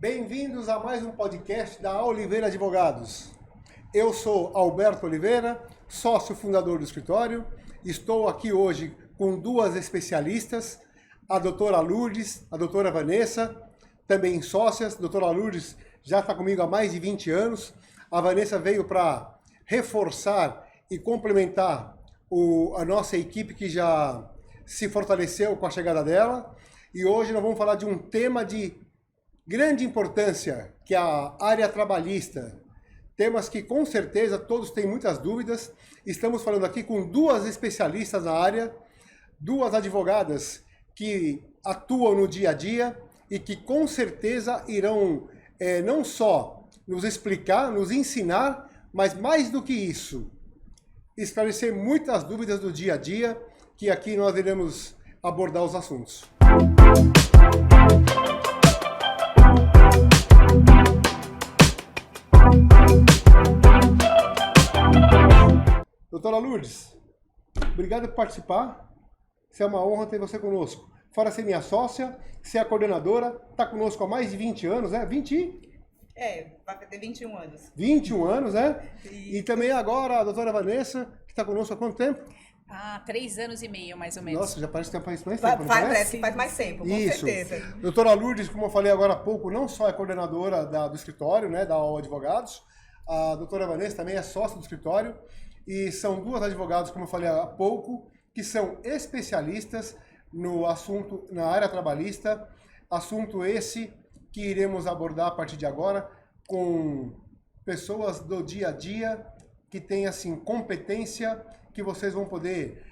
Bem-vindos a mais um podcast da Oliveira Advogados. Eu sou Alberto Oliveira, sócio fundador do escritório. Estou aqui hoje com duas especialistas, a doutora Lourdes, a doutora Vanessa, também sócias. A doutora Lourdes já está comigo há mais de 20 anos. A Vanessa veio para reforçar e complementar a nossa equipe que já se fortaleceu com a chegada dela. E hoje nós vamos falar de um tema de grande importância, que é a área trabalhista. Temas que com certeza todos têm muitas dúvidas. Estamos falando aqui com duas especialistas na área, duas advogadas que atuam no dia a dia e que com certeza irão não só nos explicar, nos ensinar, mas mais do que isso, esclarecer muitas dúvidas do dia a dia, que aqui nós iremos abordar os assuntos. Doutora Lourdes, obrigado por participar. É uma honra ter você conosco. Fora ser minha sócia, ser a coordenadora, está conosco há mais de 20 anos, né? Vai ter 21 anos. 21 anos, né? E também agora a doutora Vanessa, que está conosco há quanto tempo? 3 anos e meio, mais ou menos. Nossa, já parece que faz mais tempo, Faz mais tempo, com certeza. Doutora Lourdes, como eu falei agora há pouco, não só é coordenadora do escritório, né, da OAL Advogados, a doutora Vanessa também é sócia do escritório, e são duas advogadas, como eu falei há pouco, que são especialistas no assunto, na área trabalhista, assunto esse que iremos abordar a partir de agora com pessoas do dia a dia que têm, assim, competência, que vocês vão poder,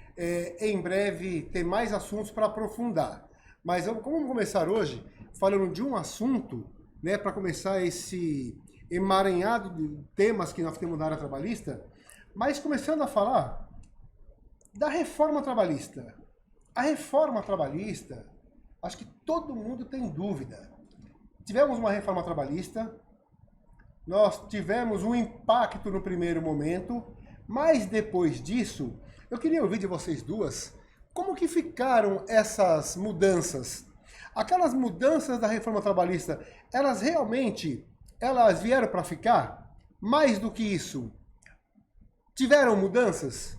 em breve, ter mais assuntos para aprofundar. Mas vamos começar hoje falando de um assunto, né, para começar esse emaranhado de temas que nós temos na área trabalhista, mas começando a falar da reforma trabalhista. A reforma trabalhista, acho que todo mundo tem dúvida. Tivemos uma reforma trabalhista, nós tivemos um impacto no primeiro momento, mas depois disso, eu queria ouvir de vocês duas, como que ficaram essas mudanças? Aquelas mudanças da reforma trabalhista, elas vieram para ficar? Mais do que isso, tiveram mudanças?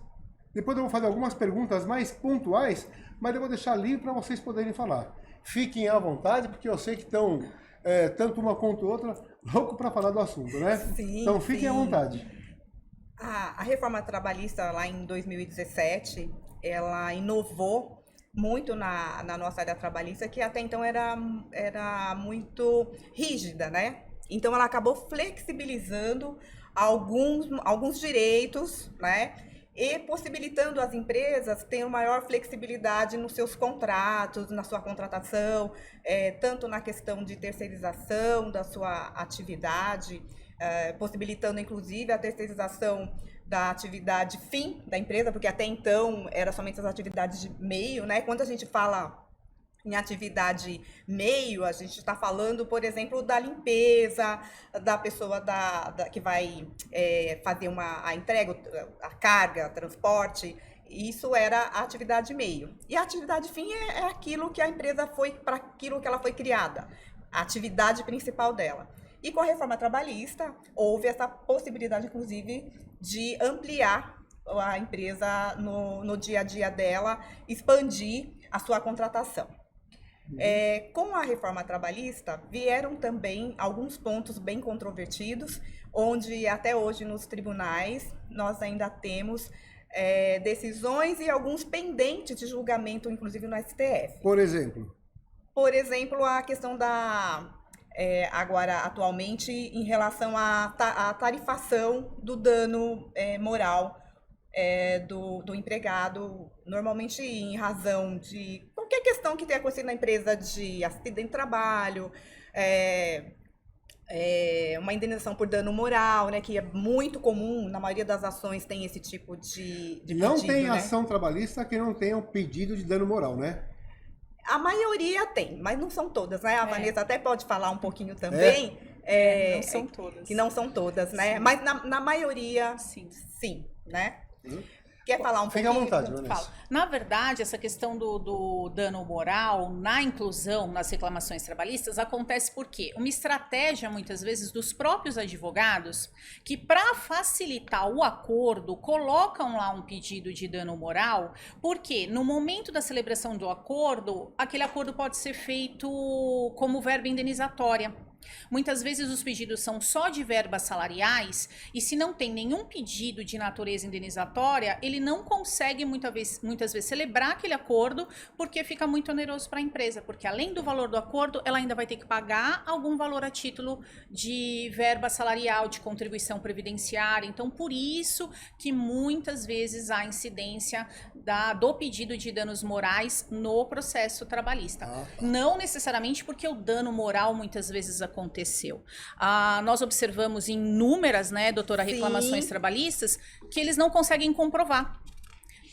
Depois eu vou fazer algumas perguntas mais pontuais, mas eu vou deixar livre para vocês poderem falar. Fiquem à vontade, porque eu sei que estão, tanto uma quanto outra, louco para falar do assunto, né? Sim, então fiquem à vontade. A reforma trabalhista lá em 2017, ela inovou muito na nossa área trabalhista, que até então era muito rígida, né? Então ela acabou flexibilizando alguns direitos, né? E possibilitando as empresas ter maior flexibilidade nos seus contratos, na sua contratação, tanto na questão de terceirização da sua atividade, possibilitando inclusive a terceirização da atividade fim da empresa, porque até então era somente as atividades de meio, né? Quando a gente fala em atividade meio, a gente está falando, por exemplo, da limpeza, da pessoa que vai fazer a entrega, a carga, transporte. Isso era a atividade meio. E a atividade fim é aquilo que a empresa para aquilo que ela foi criada, a atividade principal dela. E com a reforma trabalhista, houve essa possibilidade, inclusive, de ampliar a empresa no dia a dia dela, expandir a sua contratação. Com a reforma trabalhista, vieram também alguns pontos bem controvertidos, onde até hoje nos tribunais nós ainda temos decisões e alguns pendentes de julgamento, inclusive no STF. Por exemplo? Por exemplo, a questão agora, atualmente, em relação à tarifação do dano moral do empregado, normalmente em razão de qualquer questão que tenha acontecido na empresa, de acidente de trabalho, uma indenização por dano moral, né, que é muito comum, na maioria das ações tem esse tipo de não pedido, tem né? ação trabalhista que não tenha um pedido de dano moral, né? A maioria tem, mas não são todas, né? A Vanessa até pode falar um pouquinho também. Não são todas. Que não são todas, né? Sim. Mas na maioria, sim, né? Quer falar um Fique à pouquinho? vontade, Vanessa. Falo. Na verdade, essa questão do dano moral na inclusão nas reclamações trabalhistas acontece porque uma estratégia, muitas vezes, dos próprios advogados, que para facilitar o acordo, colocam lá um pedido de dano moral, porque no momento da celebração do acordo, aquele acordo pode ser feito como verba indenizatória. Muitas vezes os pedidos são só de verbas salariais e se não tem nenhum pedido de natureza indenizatória, ele não consegue muitas vezes celebrar aquele acordo porque fica muito oneroso para a empresa, porque além do valor do acordo, ela ainda vai ter que pagar algum valor a título de verba salarial, de contribuição previdenciária. Então, por isso que muitas vezes há incidência do pedido de danos morais no processo trabalhista. Não necessariamente porque o dano moral muitas vezes aconteceu. Nós observamos em inúmeras, doutora, reclamações trabalhistas, que eles não conseguem comprovar.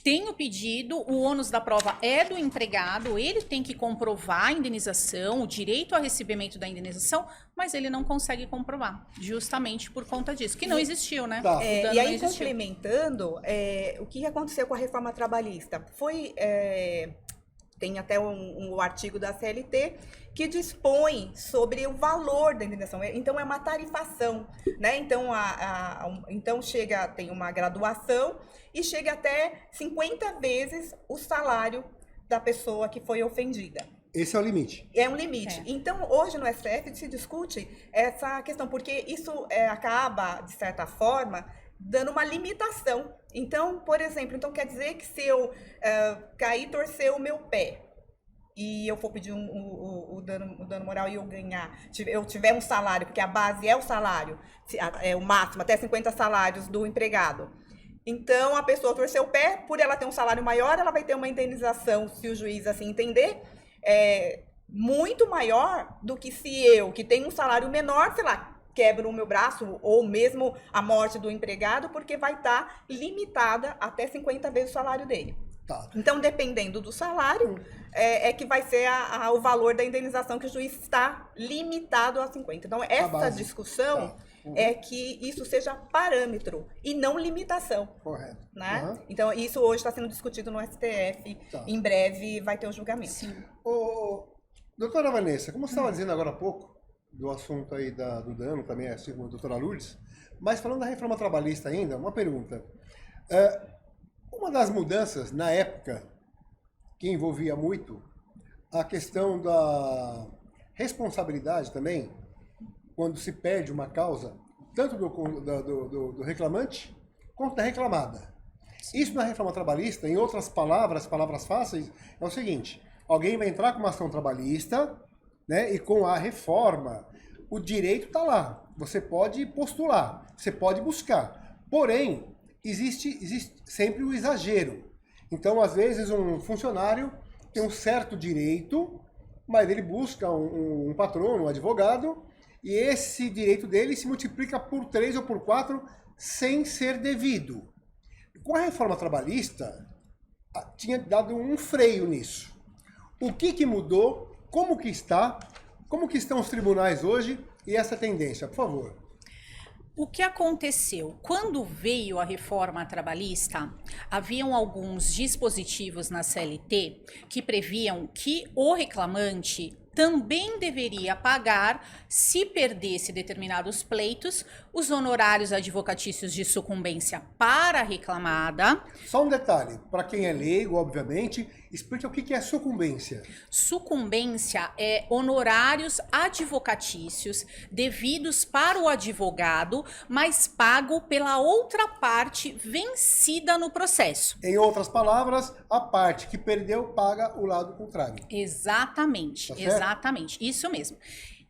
Tem o pedido, o ônus da prova é do empregado, ele tem que comprovar a indenização, o direito ao recebimento da indenização, mas ele não consegue comprovar, justamente por conta disso, que não existiu, né? Tá. E aí, complementando, o que aconteceu com a reforma trabalhista? Tem até um artigo da CLT que dispõe sobre o valor da indenização. Então, é uma tarifação, né? Então, tem uma graduação e chega até 50 vezes o salário da pessoa que foi ofendida. Esse é o limite. É um limite. Então, hoje no STF se discute essa questão, porque isso acaba, de certa forma, dando uma limitação. Então, por exemplo, quer dizer que se eu cair e torcer o meu pé e eu for pedir o dano moral e eu tiver um salário, porque a base é o salário, é o máximo, até 50 salários do empregado. Então, a pessoa torcer o pé, por ela ter um salário maior, ela vai ter uma indenização, se o juiz assim entender, muito maior do que se eu, que tenho um salário menor, sei lá, quebro o meu braço, ou mesmo a morte do empregado, porque vai estar limitada até 50 vezes o salário dele. Tá. Então, dependendo do salário, é que vai ser o valor da indenização que o juiz está limitado a 50. Então, essa discussão é que isso seja parâmetro e não limitação. Correto. Né? Uhum. Então, isso hoje está sendo discutido no STF. Tá. Em breve vai ter o julgamento. Sim. Doutora Vanessa, como você estava dizendo agora há pouco, do assunto aí do dano, também assim como a doutora Lourdes, mas falando da reforma trabalhista ainda, uma pergunta. Uma das mudanças, na época, que envolvia muito a questão da responsabilidade também, quando se perde uma causa, tanto do reclamante, quanto da reclamada. Isso na reforma trabalhista, em outras palavras fáceis, é o seguinte: alguém vai entrar com uma ação trabalhista, né, e com a reforma, o direito está lá. Você pode postular, você pode buscar. Porém, existe sempre o exagero. Então, às vezes, um funcionário tem um certo direito, mas ele busca um patrono, um advogado, e esse direito dele se multiplica por 3 ou por 4 sem ser devido. Com a reforma trabalhista, tinha dado um freio nisso. O que mudou? Como que estão os tribunais hoje e essa tendência? Por favor. O que aconteceu? Quando veio a reforma trabalhista, haviam alguns dispositivos na CLT que previam que o reclamante também deveria pagar, se perdesse determinados pleitos, os honorários advocatícios de sucumbência para a reclamada. Só um detalhe, para quem é leigo, obviamente, explica o que é sucumbência. Sucumbência é honorários advocatícios devidos para o advogado, mas pago pela outra parte vencida no processo. Em outras palavras, a parte que perdeu paga o lado contrário. Exatamente, tá certo? Exatamente, isso mesmo.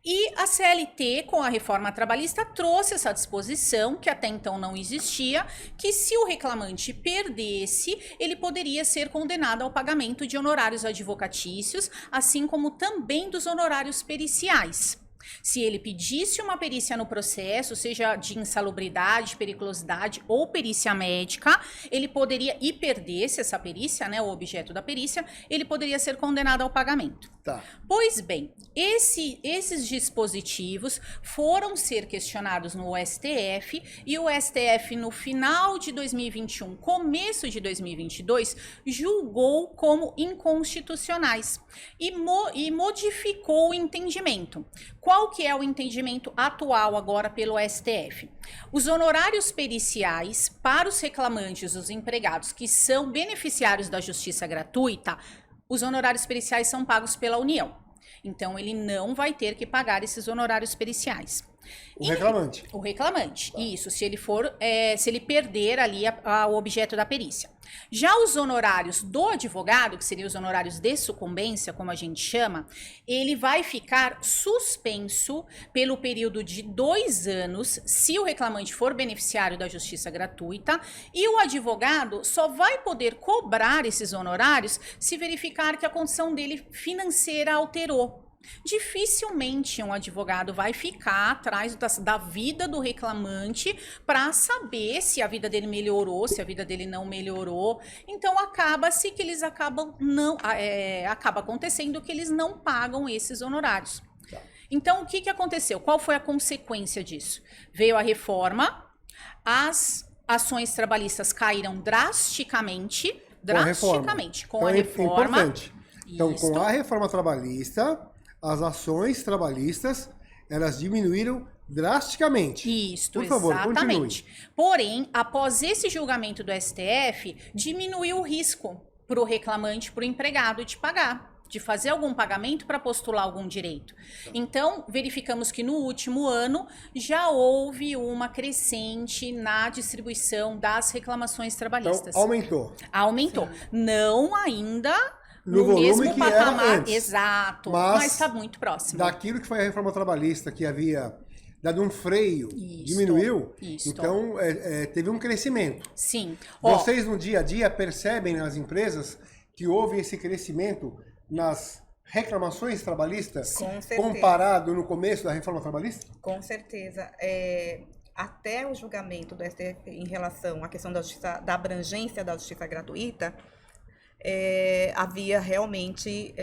E a CLT, com a reforma trabalhista, trouxe essa disposição, que até então não existia, que se o reclamante perdesse, ele poderia ser condenado ao pagamento de honorários advocatícios, assim como também dos honorários periciais. Se ele pedisse uma perícia no processo, seja de insalubridade, periculosidade ou perícia médica, ele poderia, e perdesse essa perícia, né, o objeto da perícia, ele poderia ser condenado ao pagamento. Tá. Pois bem, esses dispositivos foram ser questionados no STF e o STF, no final de 2021, começo de 2022, julgou como inconstitucionais e modificou o entendimento. Qual que é o entendimento atual agora pelo STF? Os honorários periciais para os reclamantes, os empregados que são beneficiários da justiça gratuita, os honorários periciais são pagos pela União. Então, ele não vai ter que pagar esses honorários periciais. O reclamante. O reclamante, isso, se ele perder ali o objeto da perícia. Já os honorários do advogado, que seriam os honorários de sucumbência, como a gente chama, ele vai ficar suspenso pelo período de 2 anos, se o reclamante for beneficiário da justiça gratuita, e o advogado só vai poder cobrar esses honorários se verificar que a condição dele financeira alterou. Dificilmente um advogado vai ficar atrás da vida do reclamante para saber se a vida dele melhorou, se a vida dele não melhorou. Então acaba acontecendo que eles não pagam esses honorários. Então o que aconteceu? Qual foi a consequência disso? Veio a reforma, as ações trabalhistas caíram drasticamente com a reforma. Importante. Então, com a reforma trabalhista, as ações trabalhistas, elas diminuíram drasticamente. Isso, por favor, exatamente. Continue. Porém, após esse julgamento do STF, diminuiu o risco para o reclamante, para o empregado de pagar, de fazer algum pagamento para postular algum direito. Então, verificamos que no último ano já houve uma crescente na distribuição das reclamações trabalhistas. Então, aumentou. Aumentou. Sim. não ainda no volume mesmo que patamar, era antes. exato, mas está muito próximo. Daquilo que foi a reforma trabalhista, que havia dado um freio, diminuiu, então teve um crescimento. Sim. Vocês no dia a dia percebem nas empresas que houve esse crescimento nas reclamações trabalhistas, Com certeza. comparado no começo da reforma trabalhista? Com certeza. Até o julgamento do STF em relação à questão da abrangência da justiça gratuita, havia realmente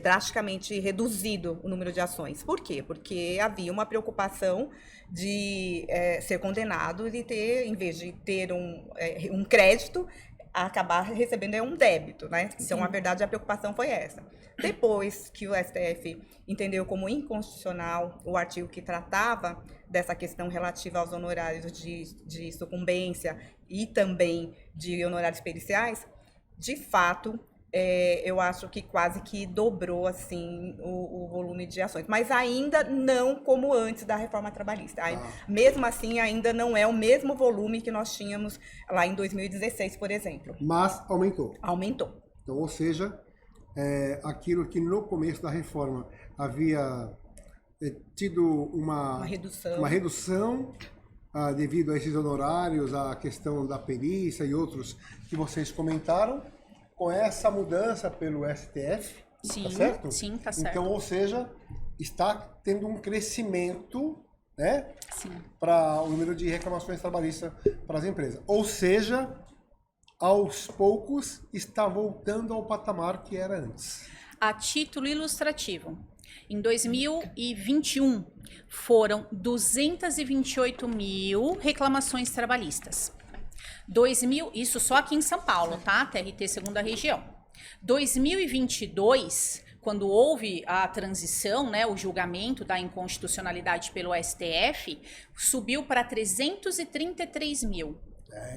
drasticamente reduzido o número de ações. Por quê? Porque havia uma preocupação de ser condenado e ter, em vez de ter um crédito, acabar recebendo um débito, né? Sim. Então, na verdade, a preocupação foi essa. Depois que o STF entendeu como inconstitucional o artigo que tratava dessa questão relativa aos honorários de sucumbência e também de honorários periciais, de fato, eu acho que quase que dobrou assim o volume de ações, mas ainda não como antes da reforma trabalhista. Mesmo assim, ainda não é o mesmo volume que nós tínhamos lá em 2016, por exemplo. Mas aumentou. Aumentou. Então, ou seja, aquilo que no começo da reforma havia tido uma redução devido a esses honorários, a questão da perícia e outros que vocês comentaram, com essa mudança pelo STF, sim, tá certo? Sim, tá certo. Então, ou seja, está tendo um crescimento, né, sim, para o número de reclamações trabalhistas para as empresas. Ou seja, aos poucos está voltando ao patamar que era antes. A título ilustrativo, em 2021 foram 228 mil reclamações trabalhistas. Isso só aqui em São Paulo, tá? TRT segunda região. 2022, quando houve a transição, né, o julgamento da inconstitucionalidade pelo STF, subiu para 333 mil.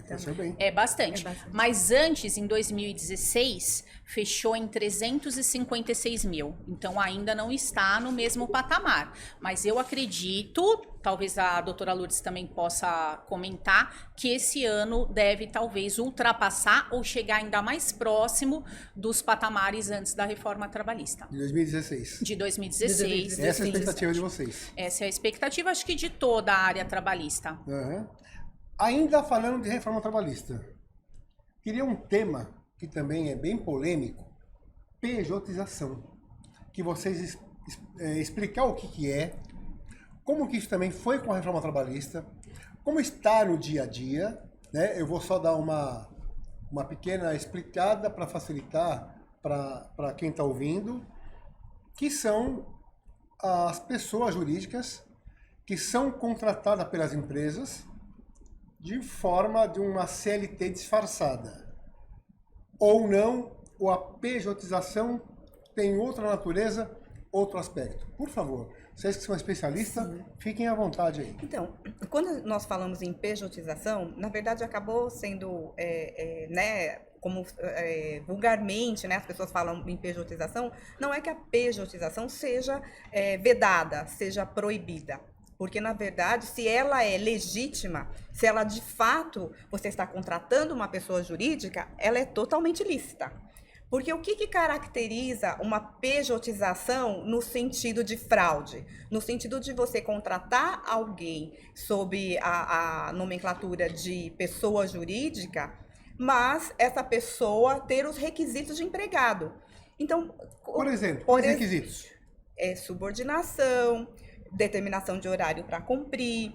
Cresceu bem. É bastante. Mas antes, em 2016, fechou em 356 mil. Então, ainda não está no mesmo patamar. Mas eu acredito, talvez a doutora Lourdes também possa comentar, que esse ano deve talvez ultrapassar ou chegar ainda mais próximo dos patamares antes da reforma trabalhista. De 2016. De 2016. Essa é a expectativa de vocês. Essa é a expectativa, acho que de toda a área trabalhista. Uhum. Ainda falando de reforma trabalhista, queria um tema que também é bem polêmico, pejotização. Que vocês explicar o que é, como que isso também foi com a reforma trabalhista, como está no dia a dia, né? Eu vou só dar uma pequena explicada para facilitar para quem está ouvindo. que são as pessoas jurídicas que são contratadas pelas empresas de forma de uma CLT disfarçada. Ou não, ou a pejotização tem outra natureza, outro aspecto. Por favor, vocês que são especialistas, fiquem à vontade aí. Então, quando nós falamos em pejotização, na verdade acabou sendo, né, como vulgarmente, né, as pessoas falam em pejotização, não é que a pejotização seja vedada, seja proibida. Porque, na verdade, se ela é legítima, se ela de fato você está contratando uma pessoa jurídica, ela é totalmente lícita. Porque o que caracteriza uma pejotização no sentido de fraude? No sentido de você contratar alguém sob a nomenclatura de pessoa jurídica, mas essa pessoa ter os requisitos de empregado. Então, por exemplo, os requisitos? Subordinação, determinação de horário para cumprir,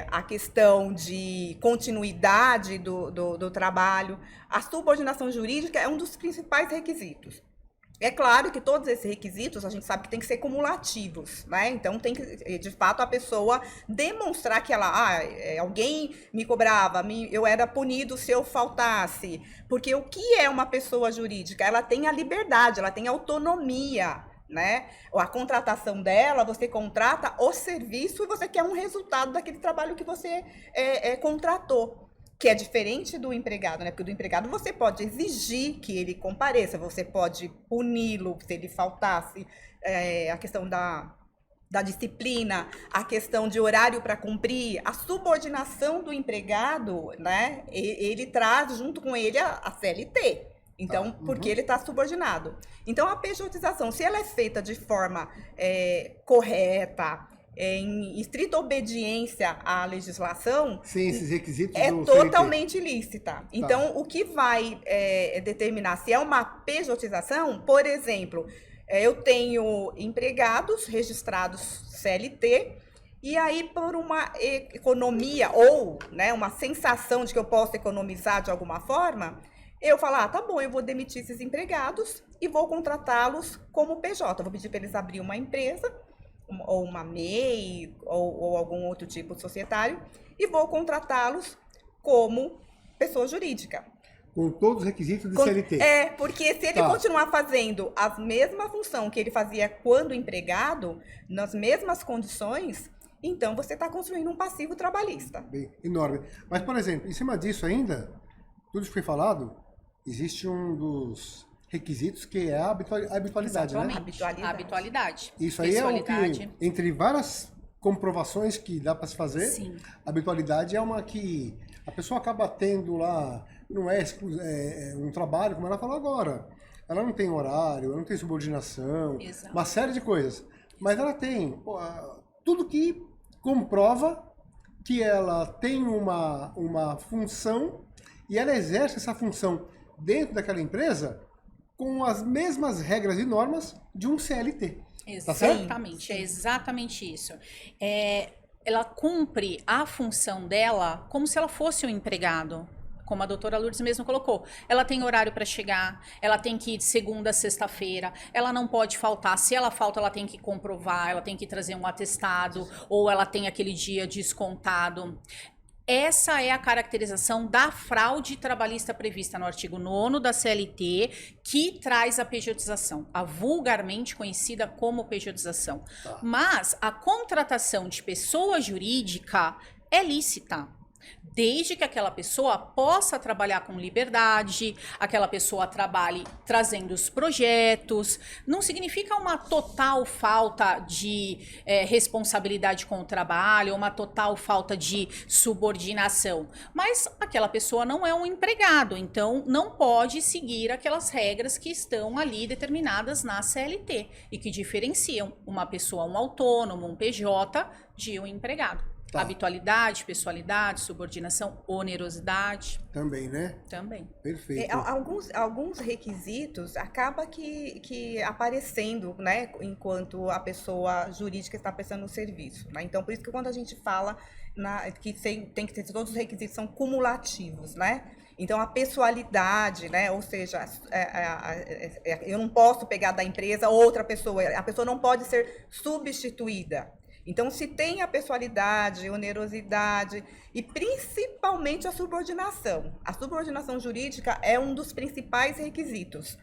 a questão de continuidade do trabalho. A subordinação jurídica é um dos principais requisitos. É claro que todos esses requisitos a gente sabe que tem que ser cumulativos, né? Então tem que, de fato, a pessoa demonstrar que ela, alguém me cobrava, eu era punido se eu faltasse. Porque o que é uma pessoa jurídica? Ela tem a liberdade, ela tem a autonomia, né? A contratação dela, você contrata o serviço e você quer um resultado daquele trabalho que você contratou. Que é diferente do empregado, né? Porque do empregado você pode exigir que ele compareça, você pode puni-lo se ele faltasse, a questão da disciplina, a questão de horário para cumprir, a subordinação do empregado, né? Ele traz junto com ele a CLT. Então, porque ele está subordinado. Então, a pejotização, se ela é feita de forma correta, em estrita obediência à legislação, sim, esses requisitos é totalmente lícita. Então, o que vai determinar se é uma pejotização, por exemplo, eu tenho empregados registrados CLT, e aí por uma economia ou, né, uma sensação de que eu posso economizar de alguma forma, eu falo, tá bom, eu vou demitir esses empregados e vou contratá-los como PJ. Vou pedir para eles abrir uma empresa, ou uma MEI, ou algum outro tipo societário, e vou contratá-los como pessoa jurídica. Com todos os requisitos de CLT. Porque se ele continuar fazendo a mesma função que ele fazia quando empregado, nas mesmas condições, então você está construindo um passivo trabalhista. Bem, enorme. Mas, por exemplo, em cima disso ainda, tudo isso que foi falado, existe um dos requisitos que é a habitualidade, né? A habitualidade. Isso aí é o que, entre várias comprovações que dá para se fazer, sim, a habitualidade é uma que a pessoa acaba tendo lá, não é um trabalho, como ela falou agora. Ela não tem horário, ela não tem subordinação, exato, uma série de coisas. Mas ela tem tudo que comprova que ela tem uma função e ela exerce essa função dentro daquela empresa com as mesmas regras e normas de um CLT. Exatamente, é exatamente isso. Ela cumpre a função dela como se ela fosse um empregado, como a doutora Lourdes mesmo colocou. Ela tem horário para chegar, ela tem que ir de segunda a sexta-feira, ela não pode faltar. Se ela falta, ela tem que comprovar, ela tem que trazer um atestado, ou ela tem aquele dia descontado. Essa é a caracterização da fraude trabalhista prevista no artigo 9º da CLT, que traz a pejotização, a vulgarmente conhecida como pejotização. Mas a contratação de pessoa jurídica é lícita, desde que aquela pessoa possa trabalhar com liberdade, aquela pessoa trabalhe trazendo os projetos. Não significa uma total falta de responsabilidade com o trabalho, uma total falta de subordinação. Mas aquela pessoa não é um empregado, então não pode seguir aquelas regras que estão ali determinadas na CLT e que diferenciam uma pessoa, um autônomo, um PJ, de um empregado. Tá. Habitualidade, pessoalidade, subordinação, onerosidade. Também, né? Também. Perfeito. Alguns requisitos acaba que aparecendo, né, enquanto a pessoa jurídica está prestando o serviço, né? Então, por isso que quando a gente fala que tem que ter todos os requisitos são cumulativos, né? Então, a pessoalidade, né? Ou seja, eu não posso pegar da empresa outra pessoa, a pessoa não pode ser substituída. Então, se tem a pessoalidade, onerosidade e principalmente a subordinação. A subordinação jurídica é um dos principais requisitos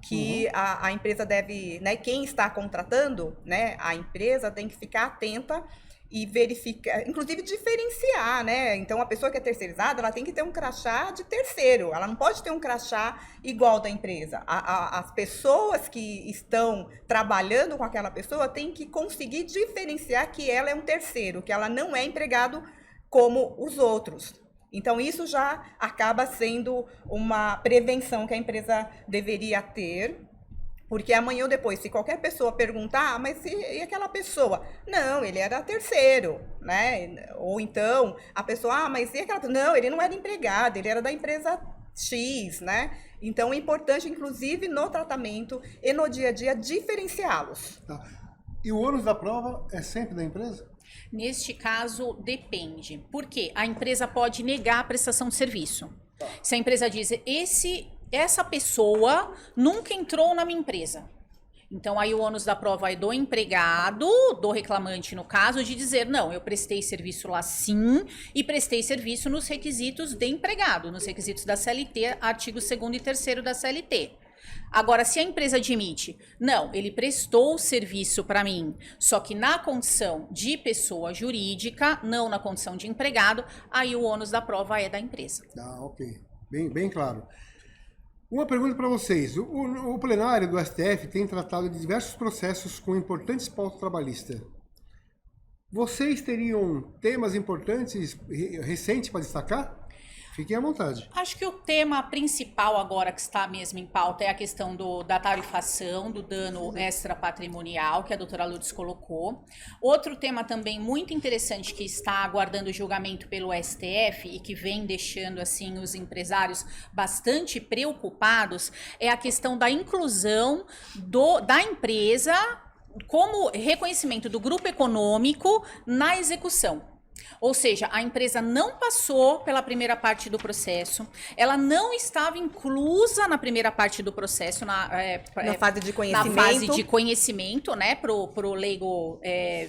que a empresa deve, né, quem está contratando, né, a empresa tem que ficar atenta e verificar, inclusive diferenciar, né? Então, a pessoa que é terceirizada, ela tem que ter um crachá de terceiro, ela não pode ter um crachá igual da empresa. As pessoas que estão trabalhando com aquela pessoa têm que conseguir diferenciar que ela é um terceiro, que ela não é empregado como os outros. Então, isso já acaba sendo uma prevenção que a empresa deveria ter. Porque amanhã ou depois, se qualquer pessoa perguntar, mas e aquela pessoa? Não, ele era terceiro, né? Ou então, a pessoa, mas e aquela pessoa? Não, ele não era empregado, ele era da empresa X, né? Então, é importante, inclusive, no tratamento e no dia a dia, diferenciá-los. Tá. E o ônus da prova é sempre da empresa? Neste caso, depende. Por quê? A empresa pode negar a prestação de serviço. Se a empresa diz, essa pessoa nunca entrou na minha empresa. Então, aí o ônus da prova é do empregado, do reclamante, no caso, de dizer, não, eu prestei serviço lá sim, e prestei serviço nos requisitos de empregado, nos requisitos da CLT, artigo 2º e 3º da CLT. Agora, se a empresa admite, não, ele prestou o serviço para mim, só que na condição de pessoa jurídica, não na condição de empregado, aí o ônus da prova é da empresa. Ah, ok. Bem claro. Uma pergunta para vocês. O plenário do STF tem tratado de diversos processos com importantes pautas trabalhistas. Vocês teriam temas importantes recentes para destacar? Fiquem à vontade. Acho que o tema principal agora que está mesmo em pauta é a questão da tarifação, do dano extrapatrimonial, que a doutora Lourdes colocou. Outro tema também muito interessante que está aguardando julgamento pelo STF e que vem deixando assim os empresários bastante preocupados é a questão da inclusão da empresa como reconhecimento do grupo econômico na execução. Ou seja, a empresa não passou pela primeira parte do processo, ela não estava inclusa na primeira parte do processo, na fase de conhecimento. Na fase de conhecimento, né, pro leigo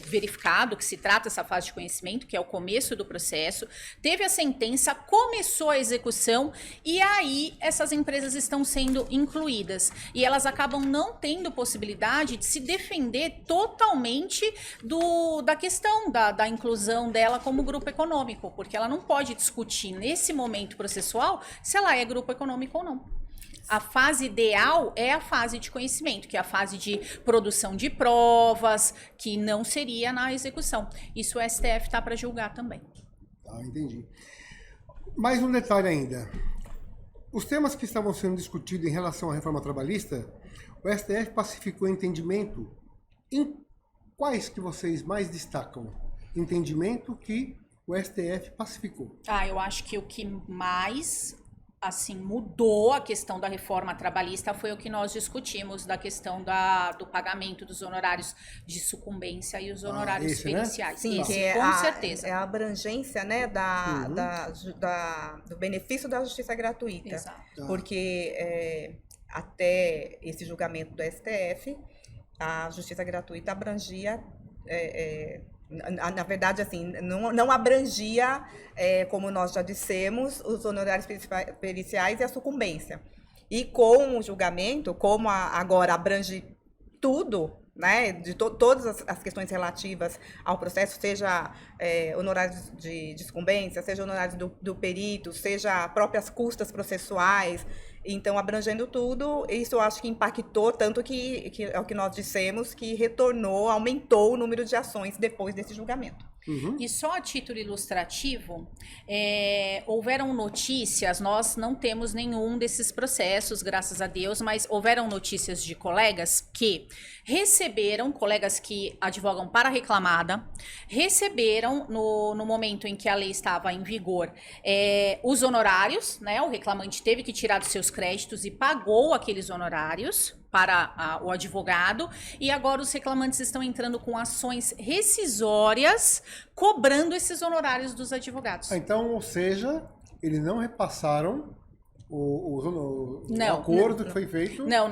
verificado, que se trata essa fase de conhecimento, que é o começo do processo. Teve a sentença, começou a execução, e aí essas empresas estão sendo incluídas. E elas acabam não tendo possibilidade de se defender totalmente da questão da inclusão dela como grupo econômico, porque ela não pode discutir nesse momento processual se ela é grupo econômico ou não. A fase ideal é a fase de conhecimento, que é a fase de produção de provas, que não seria na execução. Isso o STF está para julgar também. Ah, entendi. Mais um detalhe ainda. Os temas que estavam sendo discutidos em relação à reforma trabalhista, o STF pacificou entendimento. Em quais que vocês mais destacam? Entendimento que o STF pacificou. Eu acho que o que mais assim mudou a questão da reforma trabalhista foi o que nós discutimos da questão do pagamento dos honorários de sucumbência e os honorários periciais. Né? Sim, esse, com certeza. É a abrangência, né, do benefício da justiça gratuita. Exato. Porque até esse julgamento do STF, a justiça gratuita abrangia na verdade, assim, não abrangia, como nós já dissemos, os honorários periciais e a sucumbência. E com o julgamento, como agora abrange tudo, né, de todas as questões relativas ao processo, seja honorários de sucumbência, seja honorários do perito, seja próprias custas processuais, Então, abrangendo tudo, isso eu acho que impactou, tanto que é o que nós dissemos, que retornou, aumentou o número de ações depois desse julgamento. E só a título ilustrativo, houveram notícias, nós não temos nenhum desses processos, graças a Deus, mas houveram notícias de colegas que receberam, colegas que advogam para a reclamada, receberam no momento em que a lei estava em vigor, os honorários, né? O reclamante teve que tirar dos seus créditos e pagou aqueles honorários para o advogado, e agora os reclamantes estão entrando com ações rescisórias, cobrando esses honorários dos advogados. Então, ou seja, eles não repassaram o acordo que foi feito? Não.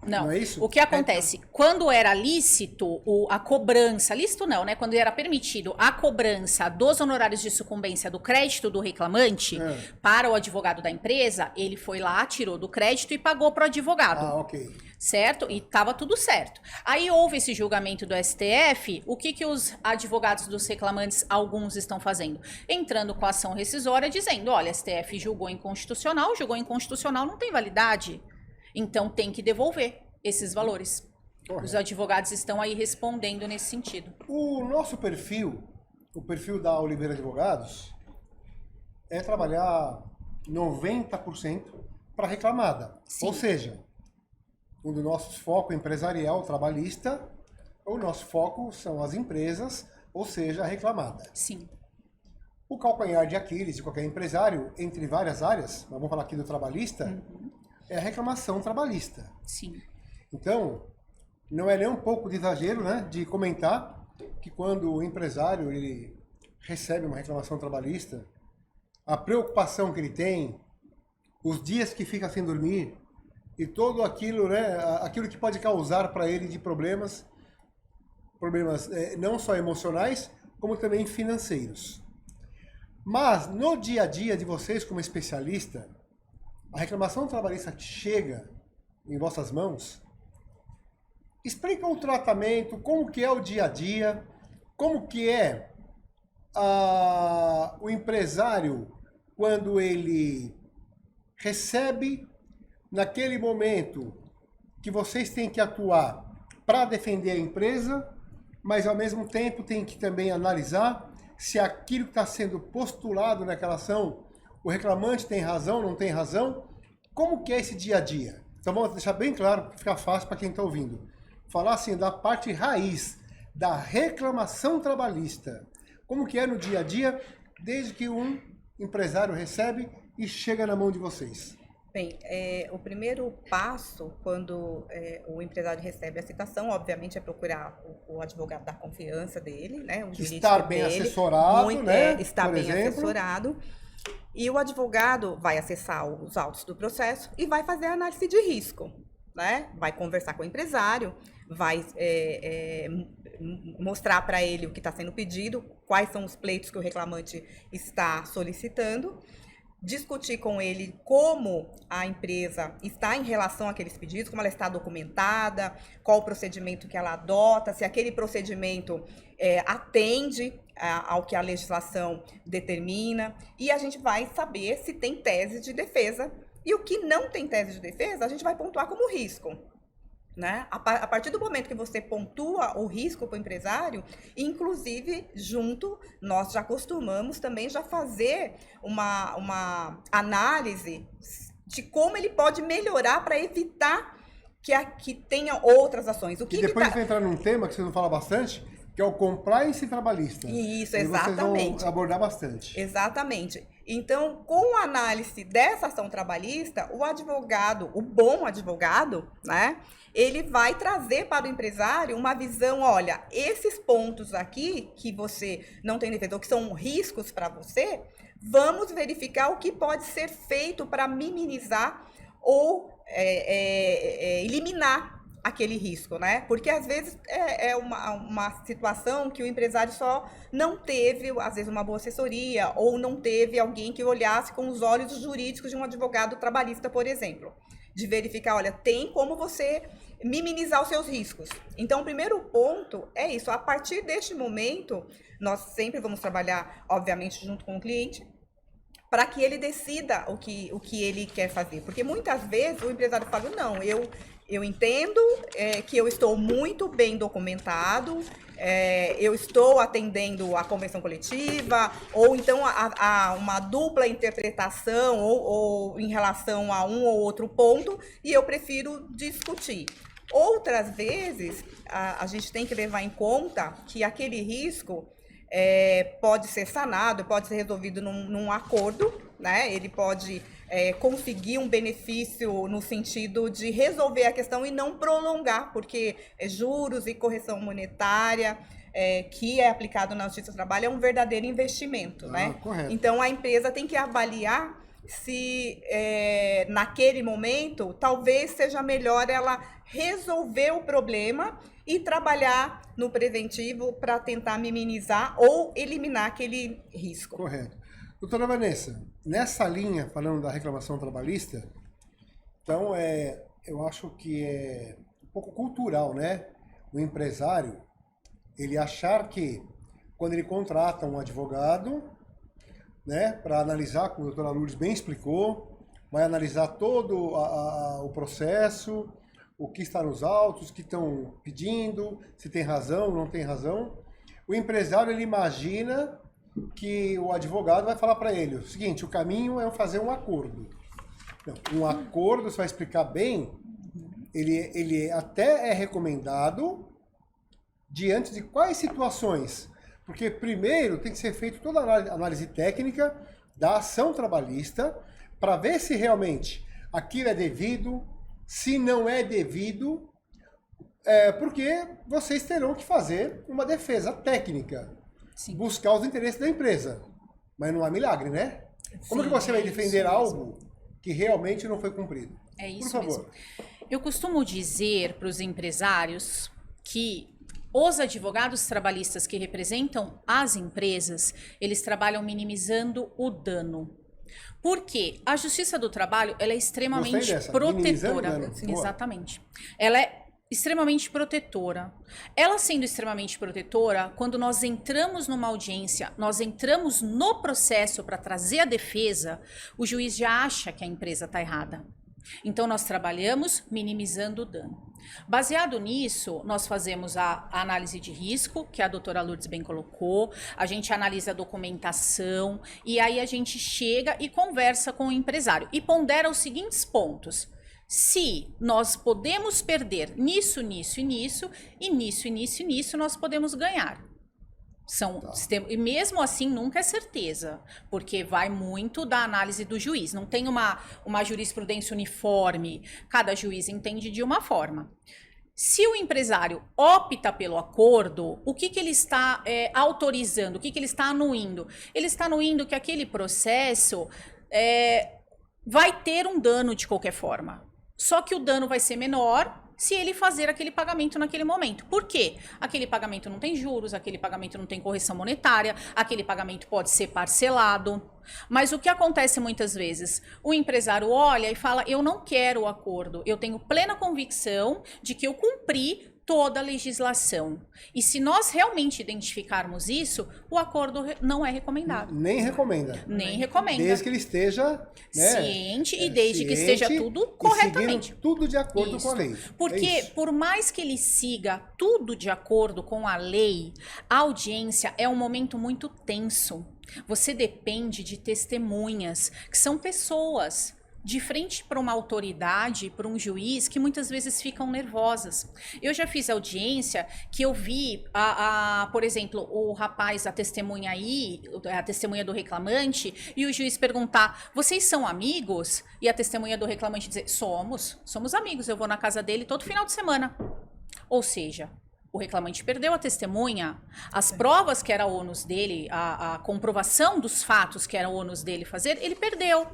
Não é isso? O que acontece? Quando era lícito a cobrança, lícito não, né? Quando era permitido a cobrança dos honorários de sucumbência do crédito do reclamante para o advogado da empresa, ele foi lá, tirou do crédito e pagou para o advogado. Ah, ok. Certo? E estava tudo certo. Aí houve esse julgamento do STF, o que os advogados dos reclamantes, alguns estão fazendo? Entrando com a ação rescisória, dizendo, olha, STF julgou inconstitucional não tem validade, então tem que devolver esses valores. Correto. Os advogados estão aí respondendo nesse sentido. O nosso perfil, o perfil da Oliveira Advogados, é trabalhar 90% para reclamada. Sim. Ou seja, um dos nossos focos empresarial, trabalhista, o nosso foco são as empresas, ou seja, a reclamada. Sim. O calcanhar de Aquiles de qualquer empresário, entre várias áreas, mas vamos falar aqui do trabalhista, é a reclamação trabalhista. Sim. Então, não é nem um pouco de exagero, né, de comentar que quando o empresário ele recebe uma reclamação trabalhista, a preocupação que ele tem, os dias que fica sem dormir, e todo aquilo, né, aquilo que pode causar para ele de problemas não só emocionais, como também financeiros. Mas no dia a dia de vocês como especialista, a reclamação trabalhista que chega em vossas mãos, explica o tratamento, como que é o dia a dia, como que é o empresário quando ele recebe naquele momento que vocês têm que atuar para defender a empresa, mas ao mesmo tempo tem que também analisar se aquilo que está sendo postulado naquela ação, o reclamante tem razão, não tem razão, como que é esse dia a dia? Então vamos deixar bem claro, para ficar fácil para quem está ouvindo. Falar assim da parte raiz da reclamação trabalhista, como que é no dia a dia, desde que um empresário recebe e chega na mão de vocês. Bem, o primeiro passo, quando o empresário recebe a citação, obviamente, é procurar o advogado da confiança dele, né? O jurídico estar bem dele, assessorado, né? Estar bem assessorado. E o advogado vai acessar os autos do processo e vai fazer a análise de risco, né? Vai conversar com o empresário, vai mostrar para ele o que está sendo pedido, quais são os pleitos que o reclamante está solicitando, discutir com ele como a empresa está em relação àqueles pedidos, como ela está documentada, qual o procedimento que ela adota, se aquele procedimento atende ao que a legislação determina, e a gente vai saber se tem tese de defesa, e o que não tem tese de defesa, a gente vai pontuar como risco. Né? A partir do momento que você pontua o risco para o empresário, inclusive junto, nós já costumamos também já fazer uma análise de como ele pode melhorar para evitar que tenha outras ações. E depois você vai entrar num tema que vocês vão falar bastante, que é o compliance trabalhista. Isso, exatamente. Vocês vão abordar bastante. Exatamente. Então, com a análise dessa ação trabalhista, o advogado, o bom advogado, né, ele vai trazer para o empresário uma visão, olha, esses pontos aqui que você não tem defesa, ou que são riscos para você, vamos verificar o que pode ser feito para minimizar ou eliminar aquele risco, né? Porque às vezes é uma situação que o empresário só não teve, às vezes, uma boa assessoria, ou não teve alguém que olhasse com os olhos jurídicos de um advogado trabalhista, por exemplo. De verificar, olha, tem como você minimizar os seus riscos. Então, o primeiro ponto é isso. A partir deste momento, nós sempre vamos trabalhar, obviamente, junto com o cliente, para que ele decida o que ele quer fazer. Porque muitas vezes o empresário fala, não, eu entendo que eu estou muito bem documentado, eu estou atendendo a convenção coletiva, ou então a uma dupla interpretação, ou em relação a um ou outro ponto, e eu prefiro discutir. Outras vezes, a gente tem que levar em conta que aquele risco pode ser sanado, pode ser resolvido num acordo, né? Ele pode conseguir um benefício no sentido de resolver a questão e não prolongar, porque juros e correção monetária que é aplicado na Justiça do Trabalho é um verdadeiro investimento, né? Correto. Então, a empresa tem que avaliar se naquele momento talvez seja melhor ela resolver o problema e trabalhar no preventivo para tentar minimizar ou eliminar aquele risco. Correto. Doutora Vanessa, nessa linha, falando da reclamação trabalhista, então eu acho que é um pouco cultural, né? O empresário, ele achar que quando ele contrata um advogado, né, para analisar, como a doutora Lourdes bem explicou, vai analisar todo o processo, o que está nos autos, o que estão pedindo, se tem razão, não tem razão. O empresário, ele imagina que o advogado vai falar para ele o seguinte, o caminho é fazer um acordo. Não, um acordo, você vai explicar bem, ele até é recomendado diante de quais situações. Porque primeiro tem que ser feita toda a análise técnica da ação trabalhista para ver se realmente aquilo é devido, se não é devido, porque vocês terão que fazer uma defesa técnica. Sim. Buscar os interesses da empresa. Mas não há milagre, né? Como que você vai defender algo que realmente não foi cumprido? É isso. Por favor. Mesmo. Eu costumo dizer para os empresários que os advogados trabalhistas que representam as empresas, eles trabalham minimizando o dano. Porque a Justiça do Trabalho, ela é extremamente protetora. Exatamente. Ela é extremamente protetora. Ela sendo extremamente protetora, quando nós entramos numa audiência, nós entramos no processo para trazer a defesa, o juiz já acha que a empresa está errada. Então, nós trabalhamos minimizando o dano. Baseado nisso, nós fazemos a análise de risco, que a doutora Lourdes bem colocou, a gente analisa a documentação e aí a gente chega e conversa com o empresário e pondera os seguintes pontos. Se nós podemos perder nisso, nisso e nisso, e nisso, e nisso, e nisso, nós podemos ganhar. E mesmo assim nunca é certeza, porque vai muito da análise do juiz. Não tem uma jurisprudência uniforme, cada juiz entende de uma forma. Se o empresário opta pelo acordo, o que ele está autorizando, o que ele está anuindo? Ele está anuindo que aquele processo vai ter um dano de qualquer forma. Só que o dano vai ser menor se ele fazer aquele pagamento naquele momento. Por quê? Aquele pagamento não tem juros, aquele pagamento não tem correção monetária, aquele pagamento pode ser parcelado. Mas o que acontece muitas vezes? O empresário olha e fala, eu não quero o acordo, eu tenho plena convicção de que eu cumpri toda a legislação. E se nós realmente identificarmos isso, o acordo não é recomendado. Nem recomenda. Nem recomenda. Desde que ele esteja ciente e desde que esteja tudo corretamente. Tudo de acordo com a lei. Porque por mais que ele siga tudo de acordo com a lei, a audiência é um momento muito tenso. Você depende de testemunhas, que são pessoas de frente para uma autoridade, para um juiz, que muitas vezes ficam nervosas. Eu já fiz audiência que eu vi, por exemplo, o rapaz, a testemunha do reclamante, e o juiz perguntar, vocês são amigos? E a testemunha do reclamante dizer, somos amigos, eu vou na casa dele todo final de semana. Ou seja, o reclamante perdeu a testemunha, as provas que era ônus dele, a comprovação dos fatos que era ônus dele fazer, ele perdeu.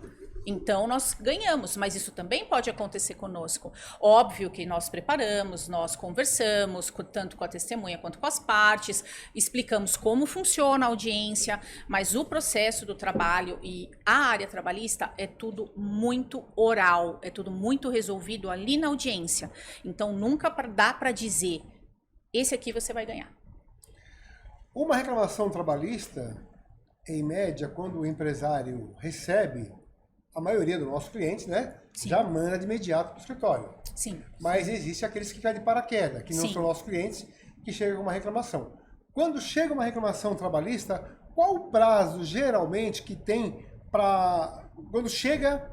Então, nós ganhamos, mas isso também pode acontecer conosco. Óbvio que nós preparamos, nós conversamos, tanto com a testemunha quanto com as partes, explicamos como funciona a audiência, mas o processo do trabalho e a área trabalhista é tudo muito oral, é tudo muito resolvido ali na audiência. Então, nunca dá para dizer, esse aqui você vai ganhar. Uma reclamação trabalhista, em média, quando o empresário recebe, a maioria dos nossos clientes, né, já manda de imediato para o escritório. Sim. Mas existe aqueles que caem de paraquedas, que não são nossos clientes, que chegam com uma reclamação. Quando chega uma reclamação trabalhista, qual o prazo, geralmente, que tem para... Quando chega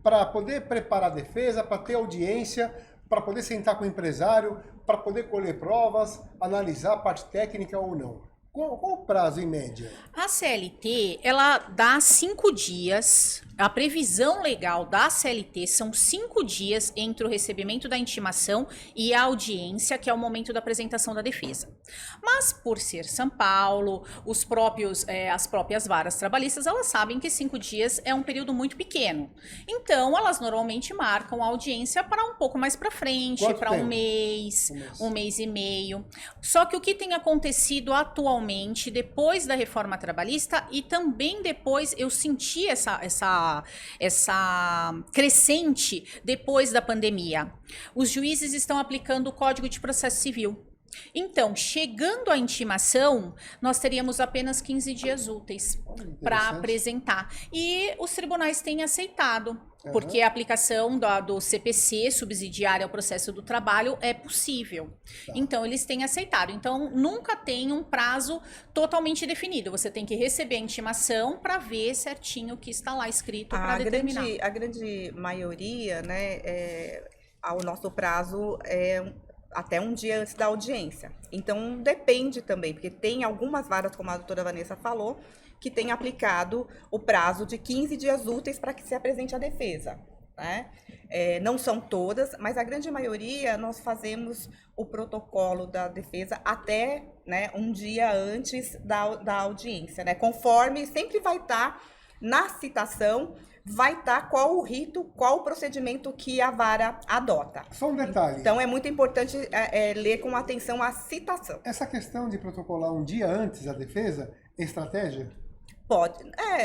para poder preparar a defesa, para ter audiência, para poder sentar com o empresário, para poder colher provas, analisar a parte técnica ou não? Qual o prazo em média? A CLT, ela dá 5 dias. A previsão legal da CLT são 5 dias entre o recebimento da intimação e a audiência, que é o momento da apresentação da defesa. Mas, por ser São Paulo, as próprias varas trabalhistas, elas sabem que 5 dias é um período muito pequeno. Então, elas normalmente marcam a audiência para um pouco mais para frente, para um mês e meio. Só que o que tem acontecido atualmente, depois da reforma trabalhista e também depois, eu senti essa crescente depois da pandemia. Os juízes estão aplicando o Código de Processo Civil. Então, chegando à intimação, nós teríamos apenas 15 dias úteis para apresentar. E os tribunais têm aceitado, porque a aplicação do CPC, subsidiária ao processo do trabalho, é possível. Então, eles têm aceitado. Então, nunca tem um prazo totalmente definido. Você tem que receber a intimação para ver certinho o que está lá escrito para determinar. A grande maioria, né, o nosso prazo é até um dia antes da audiência. Então, depende também, porque tem algumas varas, como a doutora Vanessa falou, que tem aplicado o prazo de 15 dias úteis para que se apresente a defesa, né? Não são todas, mas a grande maioria nós fazemos o protocolo da defesa até, né, um dia antes da audiência, né? Conforme sempre vai estar na citação, vai estar qual o rito, qual o procedimento que a vara adota. Só um detalhe. Então, é muito importante ler com atenção a citação. Essa questão de protocolar um dia antes da defesa é estratégia? Pode.